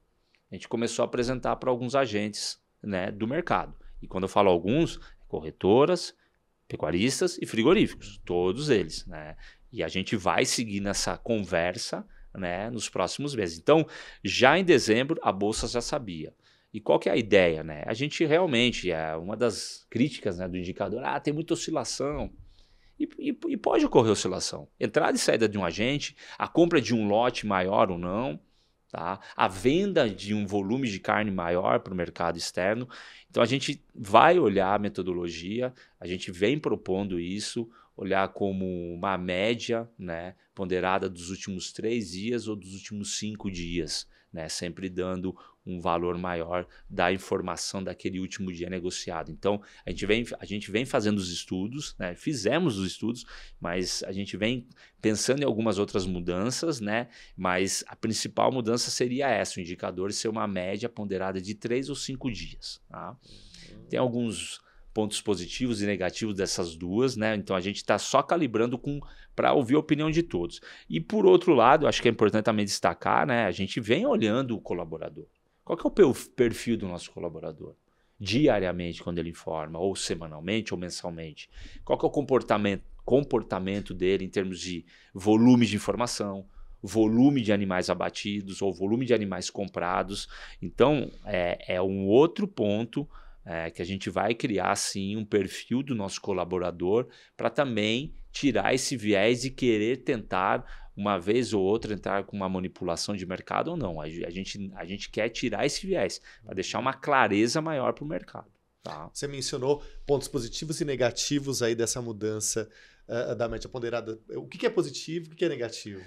a gente começou a apresentar para alguns agentes, né, do mercado. E quando eu falo alguns, corretoras, pecuaristas e frigoríficos, todos eles, né? E a gente vai seguir nessa conversa, né, nos próximos meses. Então, já em dezembro, a Bolsa já sabia. E qual que é a ideia, né? A gente realmente, uma das críticas, né, do indicador, tem muita oscilação. E pode ocorrer oscilação. Entrada e saída de um agente, a compra de um lote maior ou não, tá? A venda de um volume de carne maior para o mercado externo. Então a gente vai olhar a metodologia, a gente vem propondo isso, olhar como uma média, né, ponderada dos últimos 3 dias ou dos últimos 5 dias, né, sempre dando um valor maior da informação daquele último dia negociado. Então a gente vem fazendo os estudos, né, fizemos os estudos, mas a gente vem pensando em algumas outras mudanças, né, mas a principal mudança seria essa, o indicador ser uma média ponderada de 3 ou 5 dias. Tá? Tem alguns pontos positivos e negativos dessas duas, né? Então a gente está só calibrando para ouvir a opinião de todos. E por outro lado, acho que é importante também destacar, né? A gente vem olhando o colaborador. Qual que é o perfil do nosso colaborador? Diariamente, quando ele informa, ou semanalmente, ou mensalmente. Qual que é o comportamento dele em termos de volume de informação, volume de animais abatidos, ou volume de animais comprados. Então, é um outro ponto que a gente vai criar, sim, um perfil do nosso colaborador para também tirar esse viés e querer tentar, uma vez ou outra, entrar com uma manipulação de mercado ou não. A gente quer tirar esse viés para deixar uma clareza maior para o mercado. Tá? Você mencionou pontos positivos e negativos aí dessa mudança da média ponderada. O que é positivo e o que é negativo?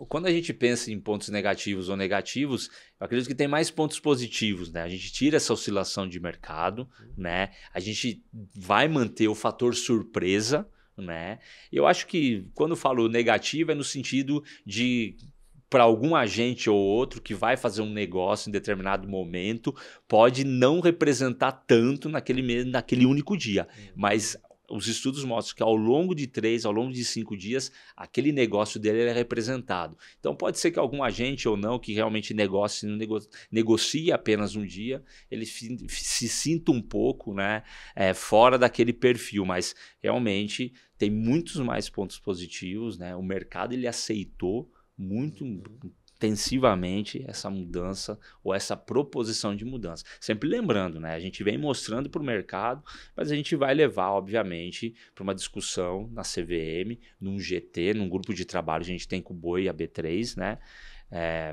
Quando a gente pensa em pontos negativos ou negativos, eu acredito que tem mais pontos positivos, né? A gente tira essa oscilação de mercado, né? A gente vai manter o fator surpresa, né? Eu acho que quando eu falo negativo é no sentido de, para algum agente ou outro que vai fazer um negócio em determinado momento, pode não representar tanto naquele único dia, mas os estudos mostram que ao longo de 3, ao longo de 5 dias, aquele negócio dele é representado. Então pode ser que algum agente ou não que realmente negocie apenas um dia, ele se sinta um pouco, né, fora daquele perfil, mas realmente tem muitos mais pontos positivos, né? O mercado ele aceitou muito intensivamente essa mudança ou essa proposição de mudança. Sempre lembrando, né? A gente vem mostrando para o mercado, mas a gente vai levar, obviamente, para uma discussão na CVM, num GT, num grupo de trabalho que a gente tem com o Boi e a B3, né?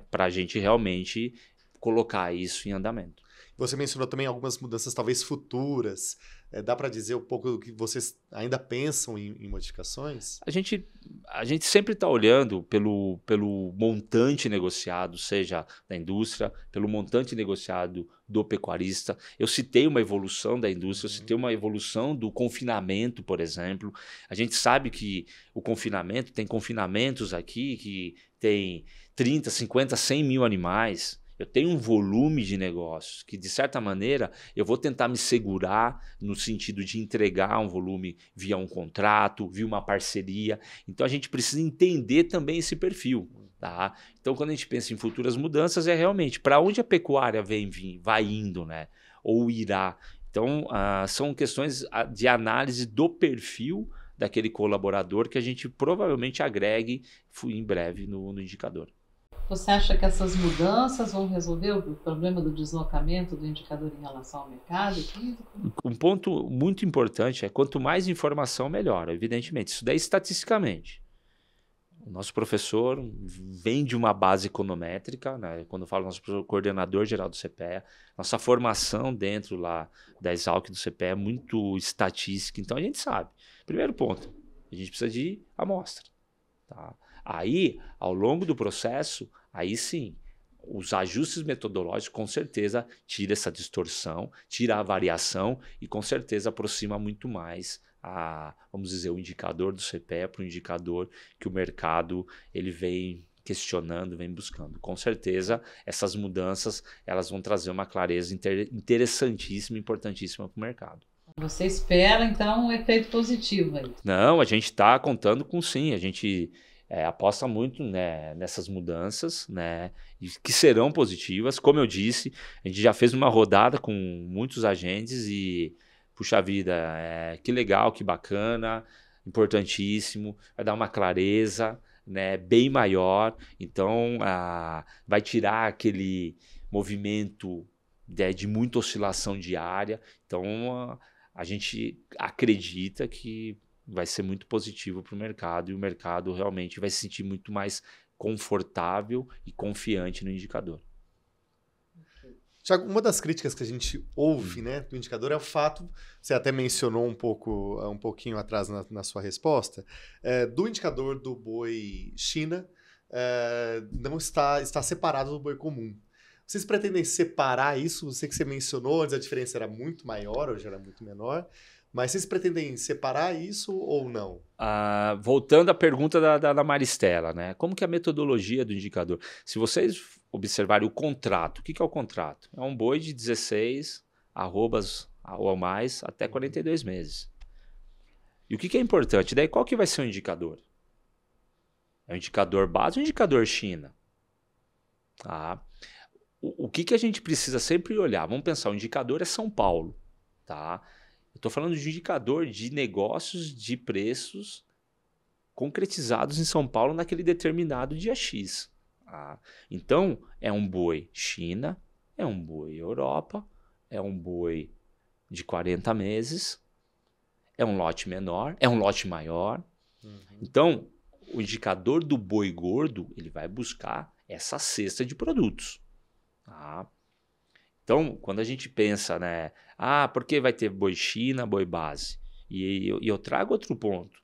Para a gente realmente colocar isso em andamento. Você mencionou também algumas mudanças talvez futuras. Dá para dizer um pouco do que vocês ainda pensam em modificações? A gente sempre está olhando pelo montante negociado, seja da indústria, pelo montante negociado do pecuarista. Eu citei uma evolução da indústria, eu citei uma evolução do confinamento, por exemplo. A gente sabe que o confinamento, tem confinamentos aqui que tem 30, 50, 100 mil animais. Eu tenho um volume de negócios que, de certa maneira, eu vou tentar me segurar no sentido de entregar um volume via um contrato, via uma parceria. Então, a gente precisa entender também esse perfil. Tá? Então, quando a gente pensa em futuras mudanças, é realmente para onde a pecuária vai indo, né? Ou irá. Então, são questões de análise do perfil daquele colaborador que a gente provavelmente agregue em breve no indicador. Você acha que essas mudanças vão resolver o problema do deslocamento do indicador em relação ao mercado físico? Um ponto muito importante é quanto mais informação, melhor, evidentemente. Isso daí estatisticamente. O nosso professor vem de uma base econométrica, né? Quando eu falo nosso coordenador geral do CPEA, nossa formação dentro lá da Exalc do CPEA é muito estatística, então a gente sabe. Primeiro ponto, a gente precisa de amostra. Tá? Aí, ao longo do processo, aí sim, os ajustes metodológicos com certeza tira essa distorção, tira a variação e com certeza aproxima muito mais vamos dizer, o indicador do CPEA para o indicador que o mercado ele vem questionando, vem buscando. Com certeza, essas mudanças elas vão trazer uma clareza interessantíssima, importantíssima para o mercado. Você espera, então, um efeito positivo aí? Não, a gente está contando com sim, a gente aposta muito, né, nessas mudanças, né, que serão positivas. Como eu disse, a gente já fez uma rodada com muitos agentes e puxa vida, que legal, que bacana, importantíssimo, vai dar uma clareza, né, bem maior, então vai tirar aquele movimento de muita oscilação diária, então a gente acredita que vai ser muito positivo para o mercado e o mercado realmente vai se sentir muito mais confortável e confiante no indicador. Thiago, uma das críticas que a gente ouve, né, do indicador é o fato, você até mencionou um pouquinho atrás na sua resposta, do indicador do boi China não está separado do boi comum. Vocês pretendem separar isso? Eu sei que você mencionou, antes a diferença era muito maior, hoje era muito menor, mas vocês pretendem separar isso ou não? Voltando à pergunta da Maristela, né? Como que é a metodologia do indicador? Se vocês observarem o contrato, o que é o contrato? É um boi de 16 arrobas ou mais até 42 meses. E o que é importante? Daí qual que vai ser o indicador? É o indicador base ou o indicador China? Tá? O que a gente precisa sempre olhar? Vamos pensar, o indicador é São Paulo. Tá? Eu estou falando de um indicador de negócios de preços concretizados em São Paulo naquele determinado dia X. Então, é um boi China, é um boi Europa, é um boi de 40 meses, é um lote menor, é um lote maior. Uhum. Então, o indicador do boi gordo, ele vai buscar essa cesta de produtos. Tá? Então, quando a gente pensa, né, porque vai ter boi China, boi base? E eu trago outro ponto.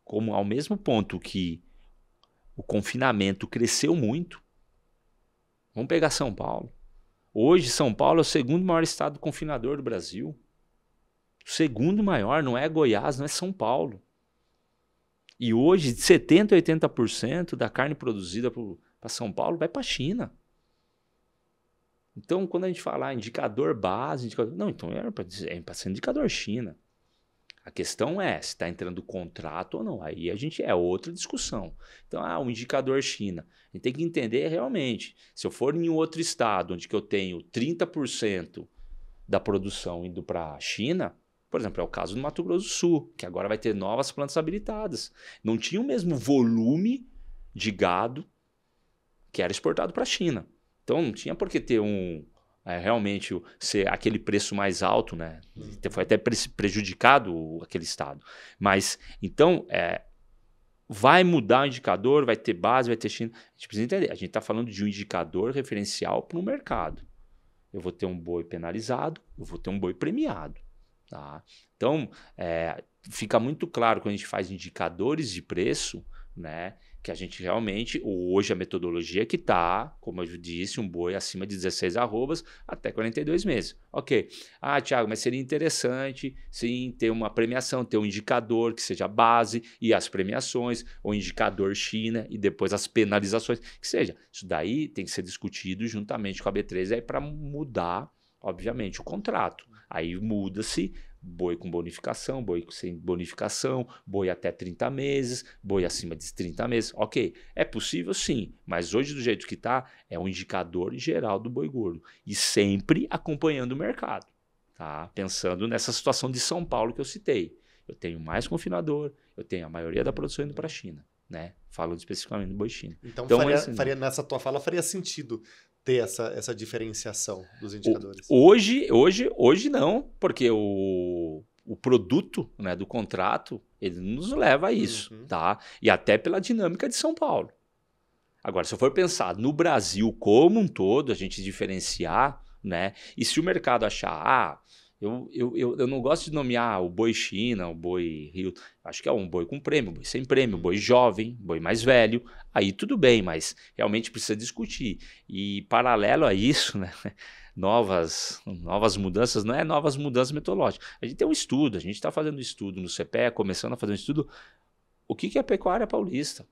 Como ao mesmo ponto que o confinamento cresceu muito, vamos pegar São Paulo. Hoje, São Paulo é o segundo maior estado confinador do Brasil. O segundo maior não é Goiás, não é São Paulo. E hoje, 70% a 80% da carne produzida para São Paulo vai para a China. Então, quando a gente falar indicador base, não, então é para ser indicador China. A questão é se está entrando contrato ou não. Aí a gente outra discussão. Então, o indicador China. A gente tem que entender realmente. Se eu for em outro estado onde que eu tenho 30% da produção indo para a China, por exemplo, é o caso do Mato Grosso do Sul, que agora vai ter novas plantas habilitadas. Não tinha o mesmo volume de gado que era exportado para a China. Então, não tinha por que ter realmente ser aquele preço mais alto, né? Foi até prejudicado aquele estado. Mas, então, vai mudar o indicador, vai ter base, vai ter China. A gente precisa entender. A gente está falando de um indicador referencial para o mercado. Eu vou ter um boi penalizado, eu vou ter um boi premiado. Tá? Então, fica muito claro quando a gente faz indicadores de preço, né, que a gente realmente, hoje a metodologia que está, como eu disse, um boi acima de 16 arrobas até 42 meses. Ok. Thiago, mas seria interessante, sim, ter uma premiação, ter um indicador que seja base e as premiações, ou indicador China e depois as penalizações, que seja. Isso daí tem que ser discutido juntamente com a B3 para mudar, obviamente, o contrato. Aí muda-se boi com bonificação, boi sem bonificação, boi até 30 meses, boi acima de 30 meses. Ok, é possível sim, mas hoje do jeito que está, é um indicador geral do boi gordo. E sempre acompanhando o mercado, tá? Pensando nessa situação de São Paulo que eu citei. eu tenho mais confinador, eu tenho a maioria da produção indo para a China, né? Falando especificamente do boi China. Então assim, nessa tua fala faria sentido ter essa diferenciação dos indicadores. Hoje não, porque o produto, né, do contrato, ele nos leva a isso, tá? E até pela dinâmica de São Paulo. Agora, se eu for pensar no Brasil como um todo, a gente diferenciar, né? E se o mercado achar, eu não gosto de nomear o boi China, o boi Rio, acho que é um boi com prêmio, boi sem prêmio, boi jovem, boi mais velho, aí tudo bem, mas realmente precisa discutir. E paralelo a isso, né? Novas mudanças, não é novas mudanças metodológicas. A gente tem um estudo, a gente está fazendo um estudo no CPEA, começando a fazer um estudo, o que é a pecuária paulista?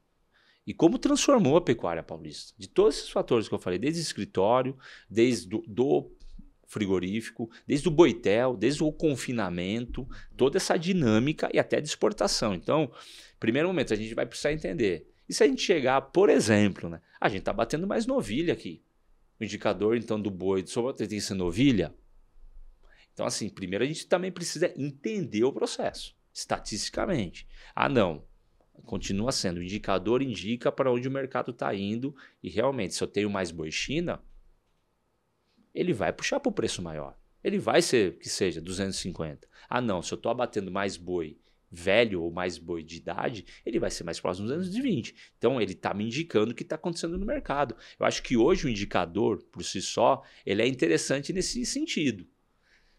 E como transformou a pecuária paulista? De todos esses fatores que eu falei, desde o escritório, desde do frigorífico, desde o boitel, desde o confinamento, toda essa dinâmica e até de exportação. Então, primeiro momento, a gente vai precisar entender. E se a gente chegar, por exemplo, né, a gente está batendo mais novilha aqui. O indicador, então, do boi de sobretudo tem que ser novilha. Então, assim, primeiro a gente também precisa entender o processo, estatisticamente. Ah, não. Continua sendo, o indicador indica para onde o mercado está indo e realmente, se eu tenho mais boi China, ele vai puxar para o preço maior. Ele vai ser, que seja, 250. Ah, não, se eu estou abatendo mais boi velho ou mais boi de idade, ele vai ser mais próximo dos 220. Então, ele está me indicando o que está acontecendo no mercado. Eu acho que hoje o indicador, por si só, ele é interessante nesse sentido.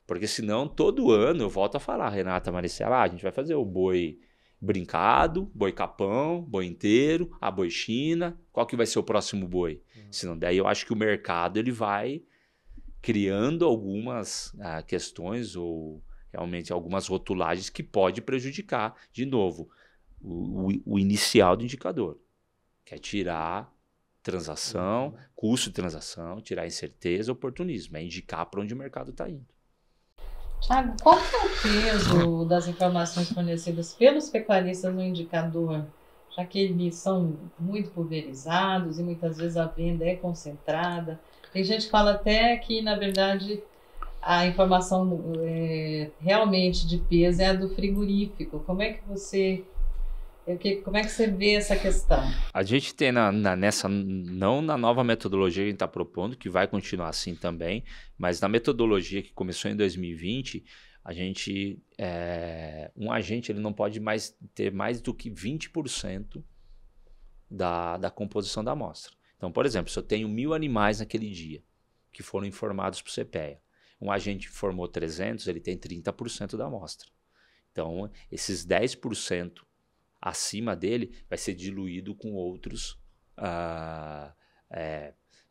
Porque senão, todo ano, eu volto a falar, Renata, Maricela, a gente vai fazer o boi brincado, boi capão, boi inteiro, a boi China, qual que vai ser o próximo boi? Senão, daí eu acho que o mercado ele vai criando algumas questões ou realmente algumas rotulagens que pode prejudicar, de novo, o inicial do indicador, que é tirar transação, custo de transação, tirar incerteza, oportunismo, é indicar para onde o mercado está indo. Thiago, qual que é o peso das informações fornecidas pelos pecuaristas no indicador, já que eles são muito pulverizados e muitas vezes a venda é concentrada? Tem gente que fala até que, na verdade, a informação realmente de peso é a do frigorífico. Como é que você vê essa questão? A gente tem não na nova metodologia que a gente está propondo, que vai continuar assim também, mas na metodologia que começou em 2020, a gente, um agente ele não pode mais ter mais do que 20% da composição da amostra. Então, por exemplo, se eu tenho 1.000 animais naquele dia que foram informados para o CPEA, um agente formou 300, ele tem 30% da amostra. Então, esses 10% acima dele vai ser diluído com outros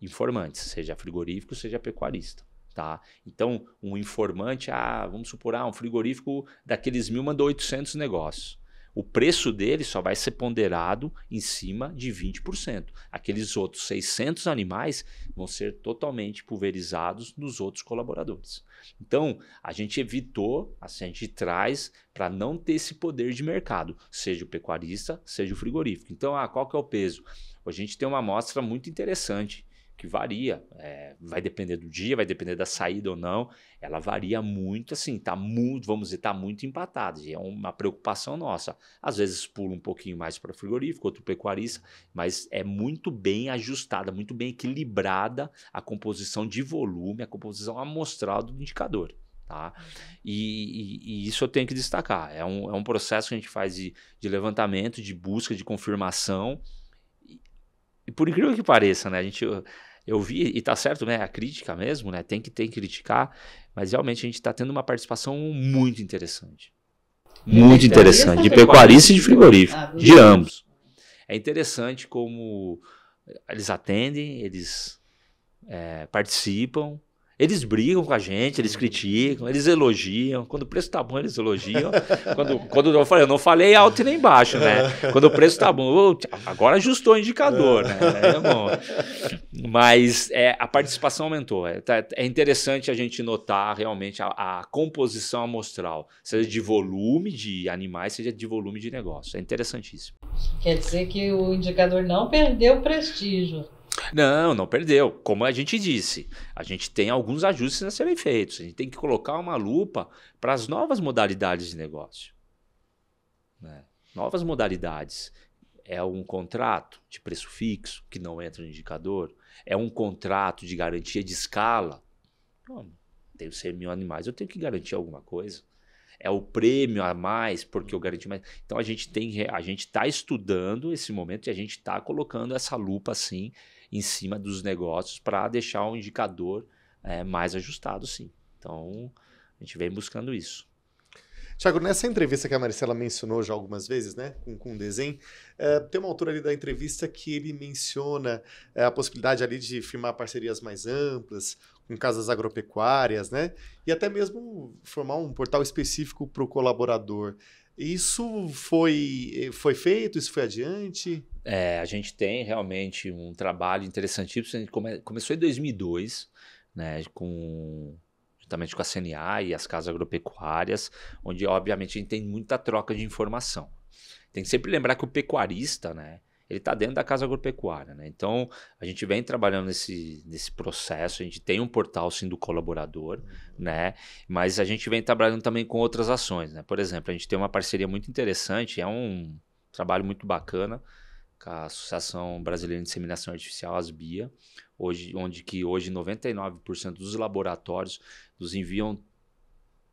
informantes, seja frigorífico, seja pecuarista. Tá? Então, um informante, vamos supor, um frigorífico daqueles 1.000 mandou 800 negócios. O preço dele só vai ser ponderado em cima de 20%. Aqueles outros 600 animais vão ser totalmente pulverizados nos outros colaboradores. Então, a gente evitou, a gente traz para não ter esse poder de mercado, seja o pecuarista, seja o frigorífico. Então, qual que é o peso? A gente tem uma amostra muito interessante, que varia, vai depender do dia, vai depender da saída ou não, ela varia muito, assim, tá muito empatado, e é uma preocupação nossa. Às vezes pula um pouquinho mais para frigorífico, outro pecuarista, mas é muito bem ajustada, muito bem equilibrada a composição de volume, a composição amostral do indicador. Tá? E isso eu tenho que destacar, é um processo que a gente faz de levantamento, de busca, de confirmação. E por incrível que pareça, né, eu vi, e tá certo, né, a crítica mesmo, né, tem que criticar, mas realmente a gente está tendo uma participação muito interessante. Muito interessante, de pecuarista e de frigorífico, de ambos. É interessante como eles atendem, eles participam, eles brigam com a gente, eles criticam, eles elogiam. Quando o preço tá bom, eles elogiam. Quando eu não falei alto e nem baixo, né? Quando o preço tá bom, agora ajustou o indicador, né? É bom. Mas a participação aumentou. É interessante a gente notar realmente a composição amostral, seja de volume de animais, seja de volume de negócio. É interessantíssimo. Quer dizer que o indicador não perdeu prestígio. Não perdeu. Como a gente disse, a gente tem alguns ajustes a serem feitos. A gente tem que colocar uma lupa para as novas modalidades de negócio. né? Novas modalidades. É um contrato de preço fixo, que não entra no indicador? É um contrato de garantia de escala? Não, tenho 100 mil animais, eu tenho que garantir alguma coisa. É o prêmio a mais porque eu garanti mais. Então a gente está estudando esse momento e a gente está colocando essa lupa assim em cima dos negócios para deixar o indicador mais ajustado, sim. Então a gente vem buscando isso. Thiago, nessa entrevista que a Maricela mencionou já algumas vezes, né, com o desenho, tem uma autora ali da entrevista que ele menciona a possibilidade ali de firmar parcerias mais amplas, com casas agropecuárias, né, e até mesmo formar um portal específico para o colaborador. Isso foi feito? Isso foi adiante? A gente tem realmente um trabalho interessantíssimo. A gente começou em 2002, né, juntamente com a CNA e as casas agropecuárias, onde, obviamente, a gente tem muita troca de informação. Tem que sempre lembrar que o pecuarista, né, ele está dentro da casa agropecuária, né? Então, a gente vem trabalhando nesse processo, a gente tem um portal, sim, do colaborador, né? Mas a gente vem trabalhando também com outras ações, né? Por exemplo, a gente tem uma parceria muito interessante, é um trabalho muito bacana, com a Associação Brasileira de Inseminação Artificial, ASBIA, hoje 99% dos laboratórios nos enviam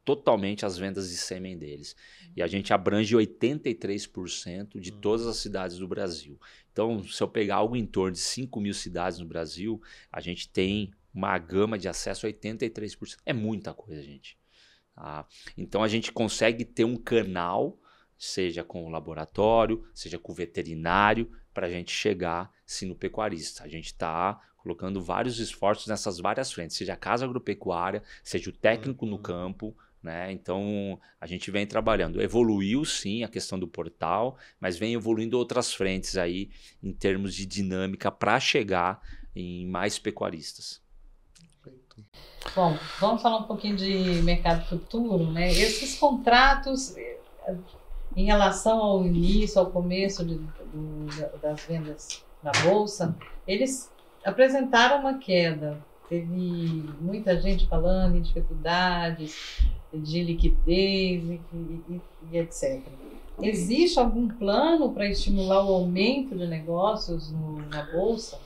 totalmente as vendas de sêmen deles. E a gente abrange 83% de todas as cidades do Brasil. Então, se eu pegar algo em torno de 5 mil cidades no Brasil, a gente tem uma gama de acesso a 83%. É muita coisa, gente. Então, a gente consegue ter um canal, seja com o laboratório, seja com o veterinário, para a gente chegar, sim, no pecuarista. A gente está colocando vários esforços nessas várias frentes, seja a casa agropecuária, seja o técnico no campo, né? Então, a gente vem trabalhando. Evoluiu, sim, a questão do portal, mas vem evoluindo outras frentes aí, em termos de dinâmica, para chegar em mais pecuaristas. Bom, vamos falar um pouquinho de mercado futuro, né? Esses contratos, em relação ao início, ao começo das vendas na Bolsa, eles apresentaram uma queda. Teve muita gente falando em dificuldades de liquidez e etc. Existe algum plano para estimular o aumento de negócios na Bolsa?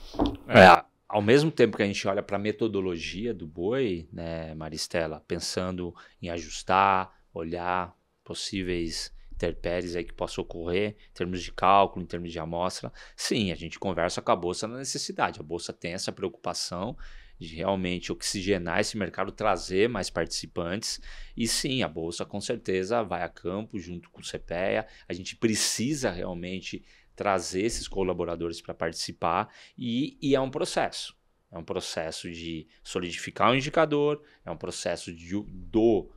Ao mesmo tempo que a gente olha para a metodologia do boi, né, Maristela, pensando em ajustar, olhar possíveis intempéries aí que possam ocorrer em termos de cálculo, em termos de amostra, sim, a gente conversa com a Bolsa na necessidade. A Bolsa tem essa preocupação de realmente oxigenar esse mercado, trazer mais participantes. E sim, a Bolsa com certeza vai a campo junto com o CPEA. A gente precisa realmente trazer esses colaboradores para participar e é um processo. É um processo de solidificar o indicador, é um processo do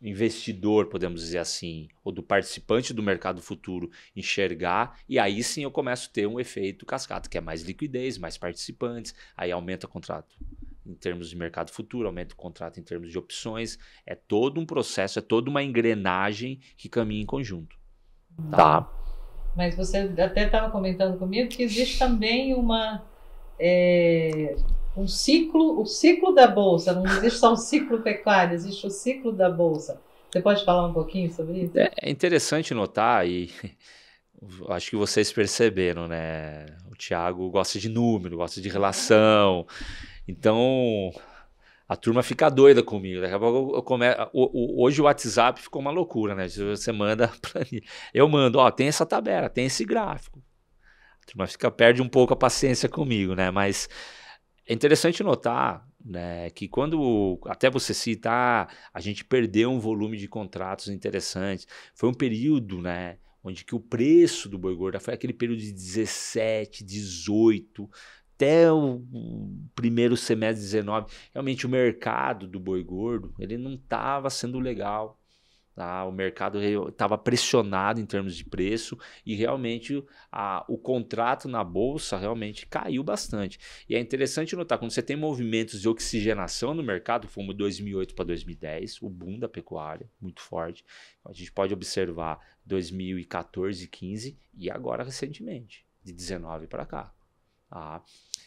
investidor, podemos dizer assim, ou do participante do mercado futuro enxergar, e aí sim eu começo a ter um efeito cascata, que é mais liquidez, mais participantes, aí aumenta o contrato em termos de mercado futuro, aumenta o contrato em termos de opções, é todo um processo, é toda uma engrenagem que caminha em conjunto. Tá? Mas você até estava comentando comigo que existe também o ciclo da Bolsa, não existe só o ciclo pecuário, existe o ciclo da Bolsa. Você pode falar um pouquinho sobre isso? É interessante notar, e acho que vocês perceberam, né? O Thiago gosta de número, gosta de relação, então a turma fica doida comigo. Daqui a pouco hoje o WhatsApp ficou uma loucura, né? Você manda para mim, eu mando, tem essa tabela, tem esse gráfico. A turma perde um pouco a paciência comigo, né? Mas é interessante notar, né, que quando até você citar, a gente perdeu um volume de contratos interessantes. Foi um período, né, onde que o preço do boi gordo foi aquele período de 17, 18, até o primeiro semestre de 19. Realmente o mercado do boi gordo ele não estava sendo legal. Tá? O mercado estava pressionado em termos de preço e realmente o contrato na Bolsa realmente caiu bastante. E é interessante notar, quando você tem movimentos de oxigenação no mercado, como 2008 para 2010, o boom da pecuária, muito forte. A gente pode observar 2014, 15 e agora recentemente, de 19 para cá.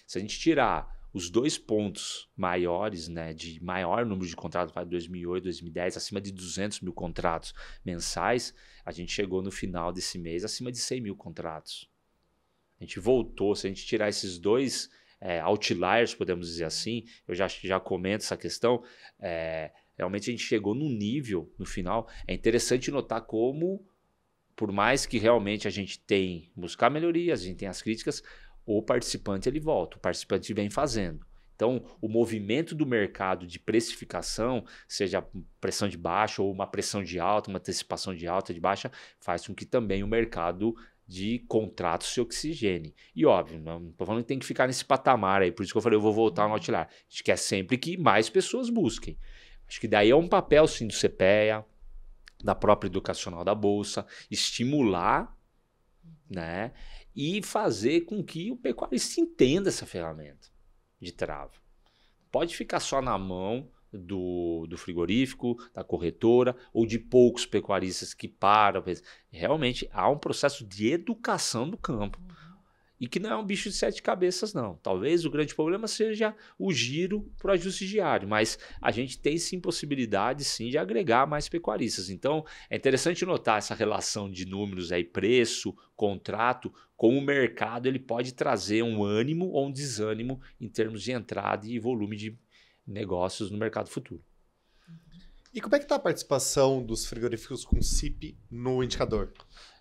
Se a gente tirar os 2 pontos maiores, né, de maior número de contratos para 2008, 2010, acima de 200 mil contratos mensais, a gente chegou no final desse mês acima de 100 mil contratos. A gente voltou, se a gente tirar esses 2 outliers, podemos dizer assim, eu já comento essa questão, realmente a gente chegou num nível, no final, é interessante notar como, por mais que realmente a gente tem buscar melhorias, a gente tem as críticas, o participante ele volta, o participante vem fazendo. Então, o movimento do mercado de precificação, seja pressão de baixa ou uma pressão de alta, uma antecipação de alta, de baixa, faz com que também o mercado de contratos se oxigene. E óbvio, não estou falando que tem que ficar nesse patamar aí, por isso que eu falei, eu vou voltar no outlier. A gente quer sempre que mais pessoas busquem. Acho que daí é um papel, sim, do CPEA, da própria educacional da Bolsa, estimular, né, e fazer com que o pecuarista entenda essa ferramenta de trava. Pode ficar só na mão do frigorífico, da corretora ou de poucos pecuaristas que param. Realmente há um processo de educação do campo. E que não é um bicho de 7 cabeças, não. Talvez o grande problema seja o giro para o ajuste diário, mas a gente tem sim possibilidade sim, de agregar mais pecuaristas. Então, é interessante notar essa relação de números aí, preço, contrato, como o mercado ele pode trazer um ânimo ou um desânimo em termos de entrada e volume de negócios no mercado futuro. E como é que está a participação dos frigoríficos com CIP no indicador?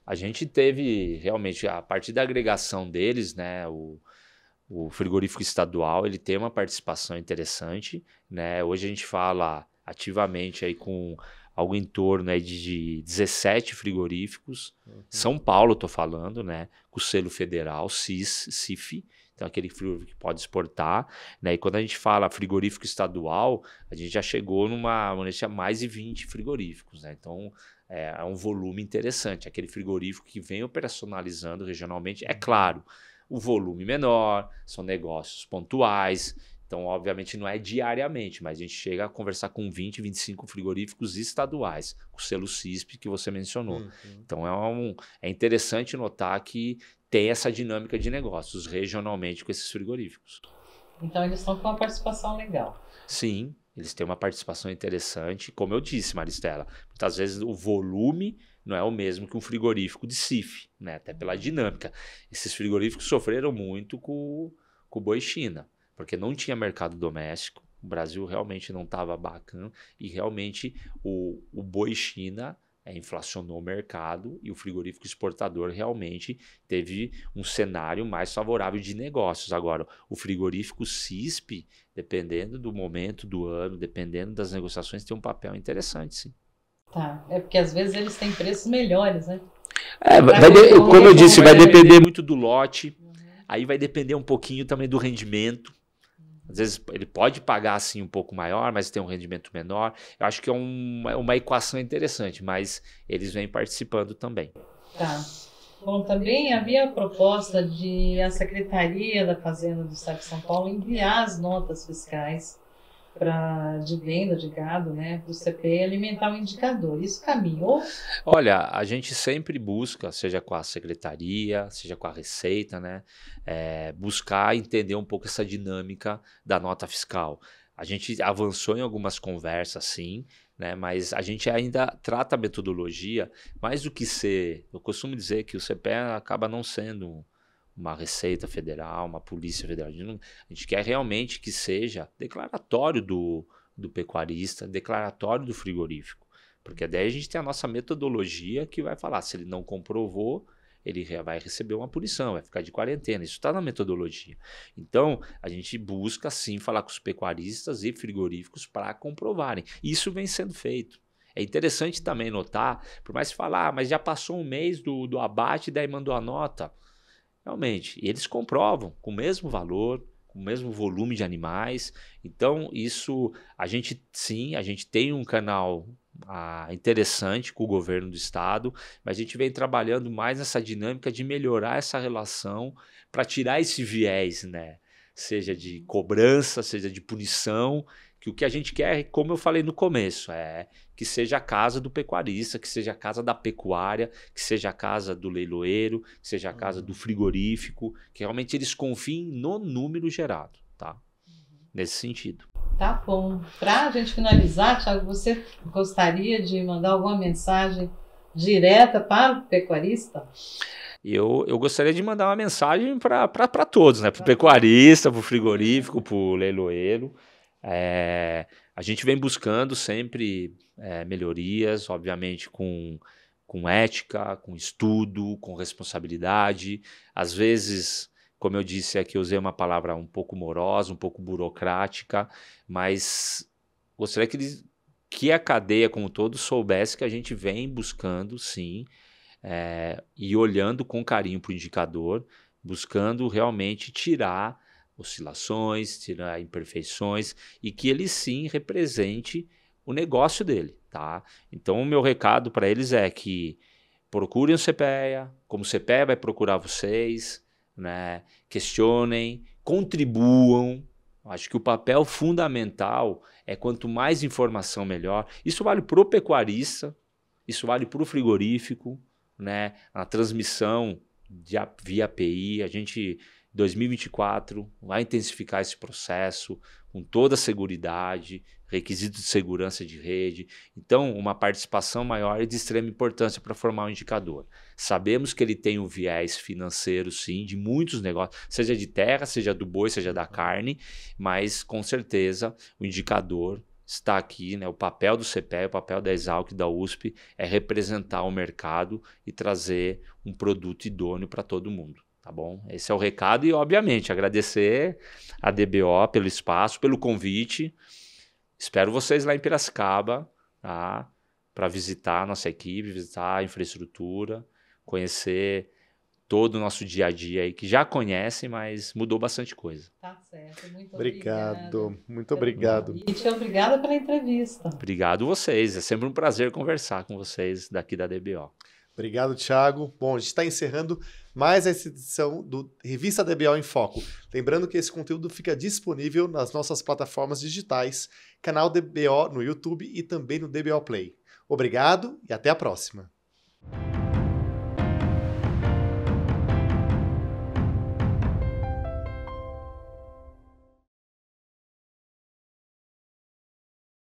A gente teve realmente, a partir da agregação deles, né, o frigorífico estadual ele tem uma participação interessante, né? Hoje a gente fala ativamente aí com algo em torno aí de 17 frigoríficos. São Paulo, estou falando, né? Com o selo federal, CIF, então aquele frigorífico que pode exportar, né? E quando a gente fala frigorífico estadual, a gente já chegou numa mais de 20 frigoríficos, né? Então é um volume interessante, aquele frigorífico que vem operacionalizando regionalmente. É claro, o volume menor, são negócios pontuais, então obviamente não é diariamente, mas a gente chega a conversar com 20, 25 frigoríficos estaduais, com o selo CISP que você mencionou. Então é interessante notar que tem essa dinâmica de negócios regionalmente com esses frigoríficos. Então eles estão com uma participação legal. Sim. Eles têm uma participação interessante, como eu disse, Maristela. Muitas vezes o volume não é o mesmo que um frigorífico de CIF, né? Até pela dinâmica. Esses frigoríficos sofreram muito com o boi China, porque não tinha mercado doméstico, o Brasil realmente não estava bacana e realmente o boi China inflacionou o mercado e o frigorífico exportador realmente teve um cenário mais favorável de negócios. Agora, o frigorífico CISP, dependendo do momento do ano, dependendo das negociações, tem um papel interessante, sim. Tá, é porque às vezes eles têm preços melhores, né? Como eu disse, vai depender muito do lote, aí vai depender um pouquinho também do rendimento. Às vezes ele pode pagar assim um pouco maior, mas tem um rendimento menor. Eu acho que é uma equação interessante, mas eles vêm participando também. Tá. Bom, também havia a proposta de a Secretaria da Fazenda do Estado de São Paulo enviar as notas fiscais de venda de gado, né, para o CPEA alimentar o indicador. Isso caminhou? Olha, a gente sempre busca, seja com a Secretaria, seja com a Receita, né, buscar entender um pouco essa dinâmica da nota fiscal. A gente avançou em algumas conversas, sim, né, mas a gente ainda trata a metodologia mais do que ser. Eu costumo dizer que o CPEA acaba não sendo uma Receita Federal, uma Polícia Federal. A gente quer realmente que seja declaratório do pecuarista, declaratório do frigorífico. Porque daí a gente tem a nossa metodologia que vai falar, se ele não comprovou, ele vai receber uma punição, vai ficar de quarentena. Isso está na metodologia. Então, a gente busca, sim, falar com os pecuaristas e frigoríficos para comprovarem. Isso vem sendo feito. É interessante também notar, por mais que falar, mas já passou um mês do abate e daí mandou a nota. Realmente, eles comprovam com o mesmo valor, com o mesmo volume de animais. Então, isso, a gente tem um canal interessante com o governo do estado, mas a gente vem trabalhando mais nessa dinâmica de melhorar essa relação para tirar esse viés, né? Seja de cobrança, seja de punição, que o que a gente quer, como eu falei no começo, é que seja a casa do pecuarista, que seja a casa da pecuária, que seja a casa do leiloeiro, que seja a casa do frigorífico, que realmente eles confiem no número gerado, tá? nesse sentido. Tá bom. Para a gente finalizar, Thiago, você gostaria de mandar alguma mensagem direta para o pecuarista? Eu gostaria de mandar uma mensagem para todos, né? Para o pecuarista, para o frigorífico, para o leiloeiro. A gente vem buscando sempre melhorias, obviamente com ética, com estudo, com responsabilidade. Às vezes, como eu disse aqui, eu usei uma palavra um pouco morosa, um pouco burocrática, mas gostaria que a cadeia como um todo soubesse que a gente vem buscando, sim, e olhando com carinho para o indicador, buscando realmente tirar oscilações, tirar imperfeições e que ele sim represente o negócio dele, tá? Então o meu recado para eles é que procurem o CPEA, como o CPEA vai procurar vocês, né? Questionem, contribuam. Acho que o papel fundamental é quanto mais informação melhor. Isso vale para o pecuarista, isso vale para o frigorífico, né? A transmissão via API, a gente 2024 vai intensificar esse processo com toda a seguridade, requisitos de segurança de rede. Então, uma participação maior é de extrema importância para formar um indicador. Sabemos que ele tem um viés financeiro, sim, de muitos negócios, seja de terra, seja do boi, seja da carne, mas com certeza o indicador está aqui, né? O papel do CPEA, o papel da Exalc e da USP é representar o mercado e trazer um produto idôneo para todo mundo. Tá bom? Esse é o recado e, obviamente, agradecer a DBO pelo espaço, pelo convite. Espero vocês lá em Piracicaba, tá? Para visitar a nossa equipe, visitar a infraestrutura, conhecer todo o nosso dia a dia aí, que já conhecem, mas mudou bastante coisa. Tá certo, muito obrigado. Muito obrigado. E obrigada pela entrevista. Obrigado vocês, é sempre um prazer conversar com vocês daqui da DBO. Obrigado, Thiago. Bom, a gente está encerrando mais essa edição do Revista DBO em Foco. Lembrando que esse conteúdo fica disponível nas nossas plataformas digitais, canal DBO no YouTube e também no DBO Play. Obrigado e até a próxima.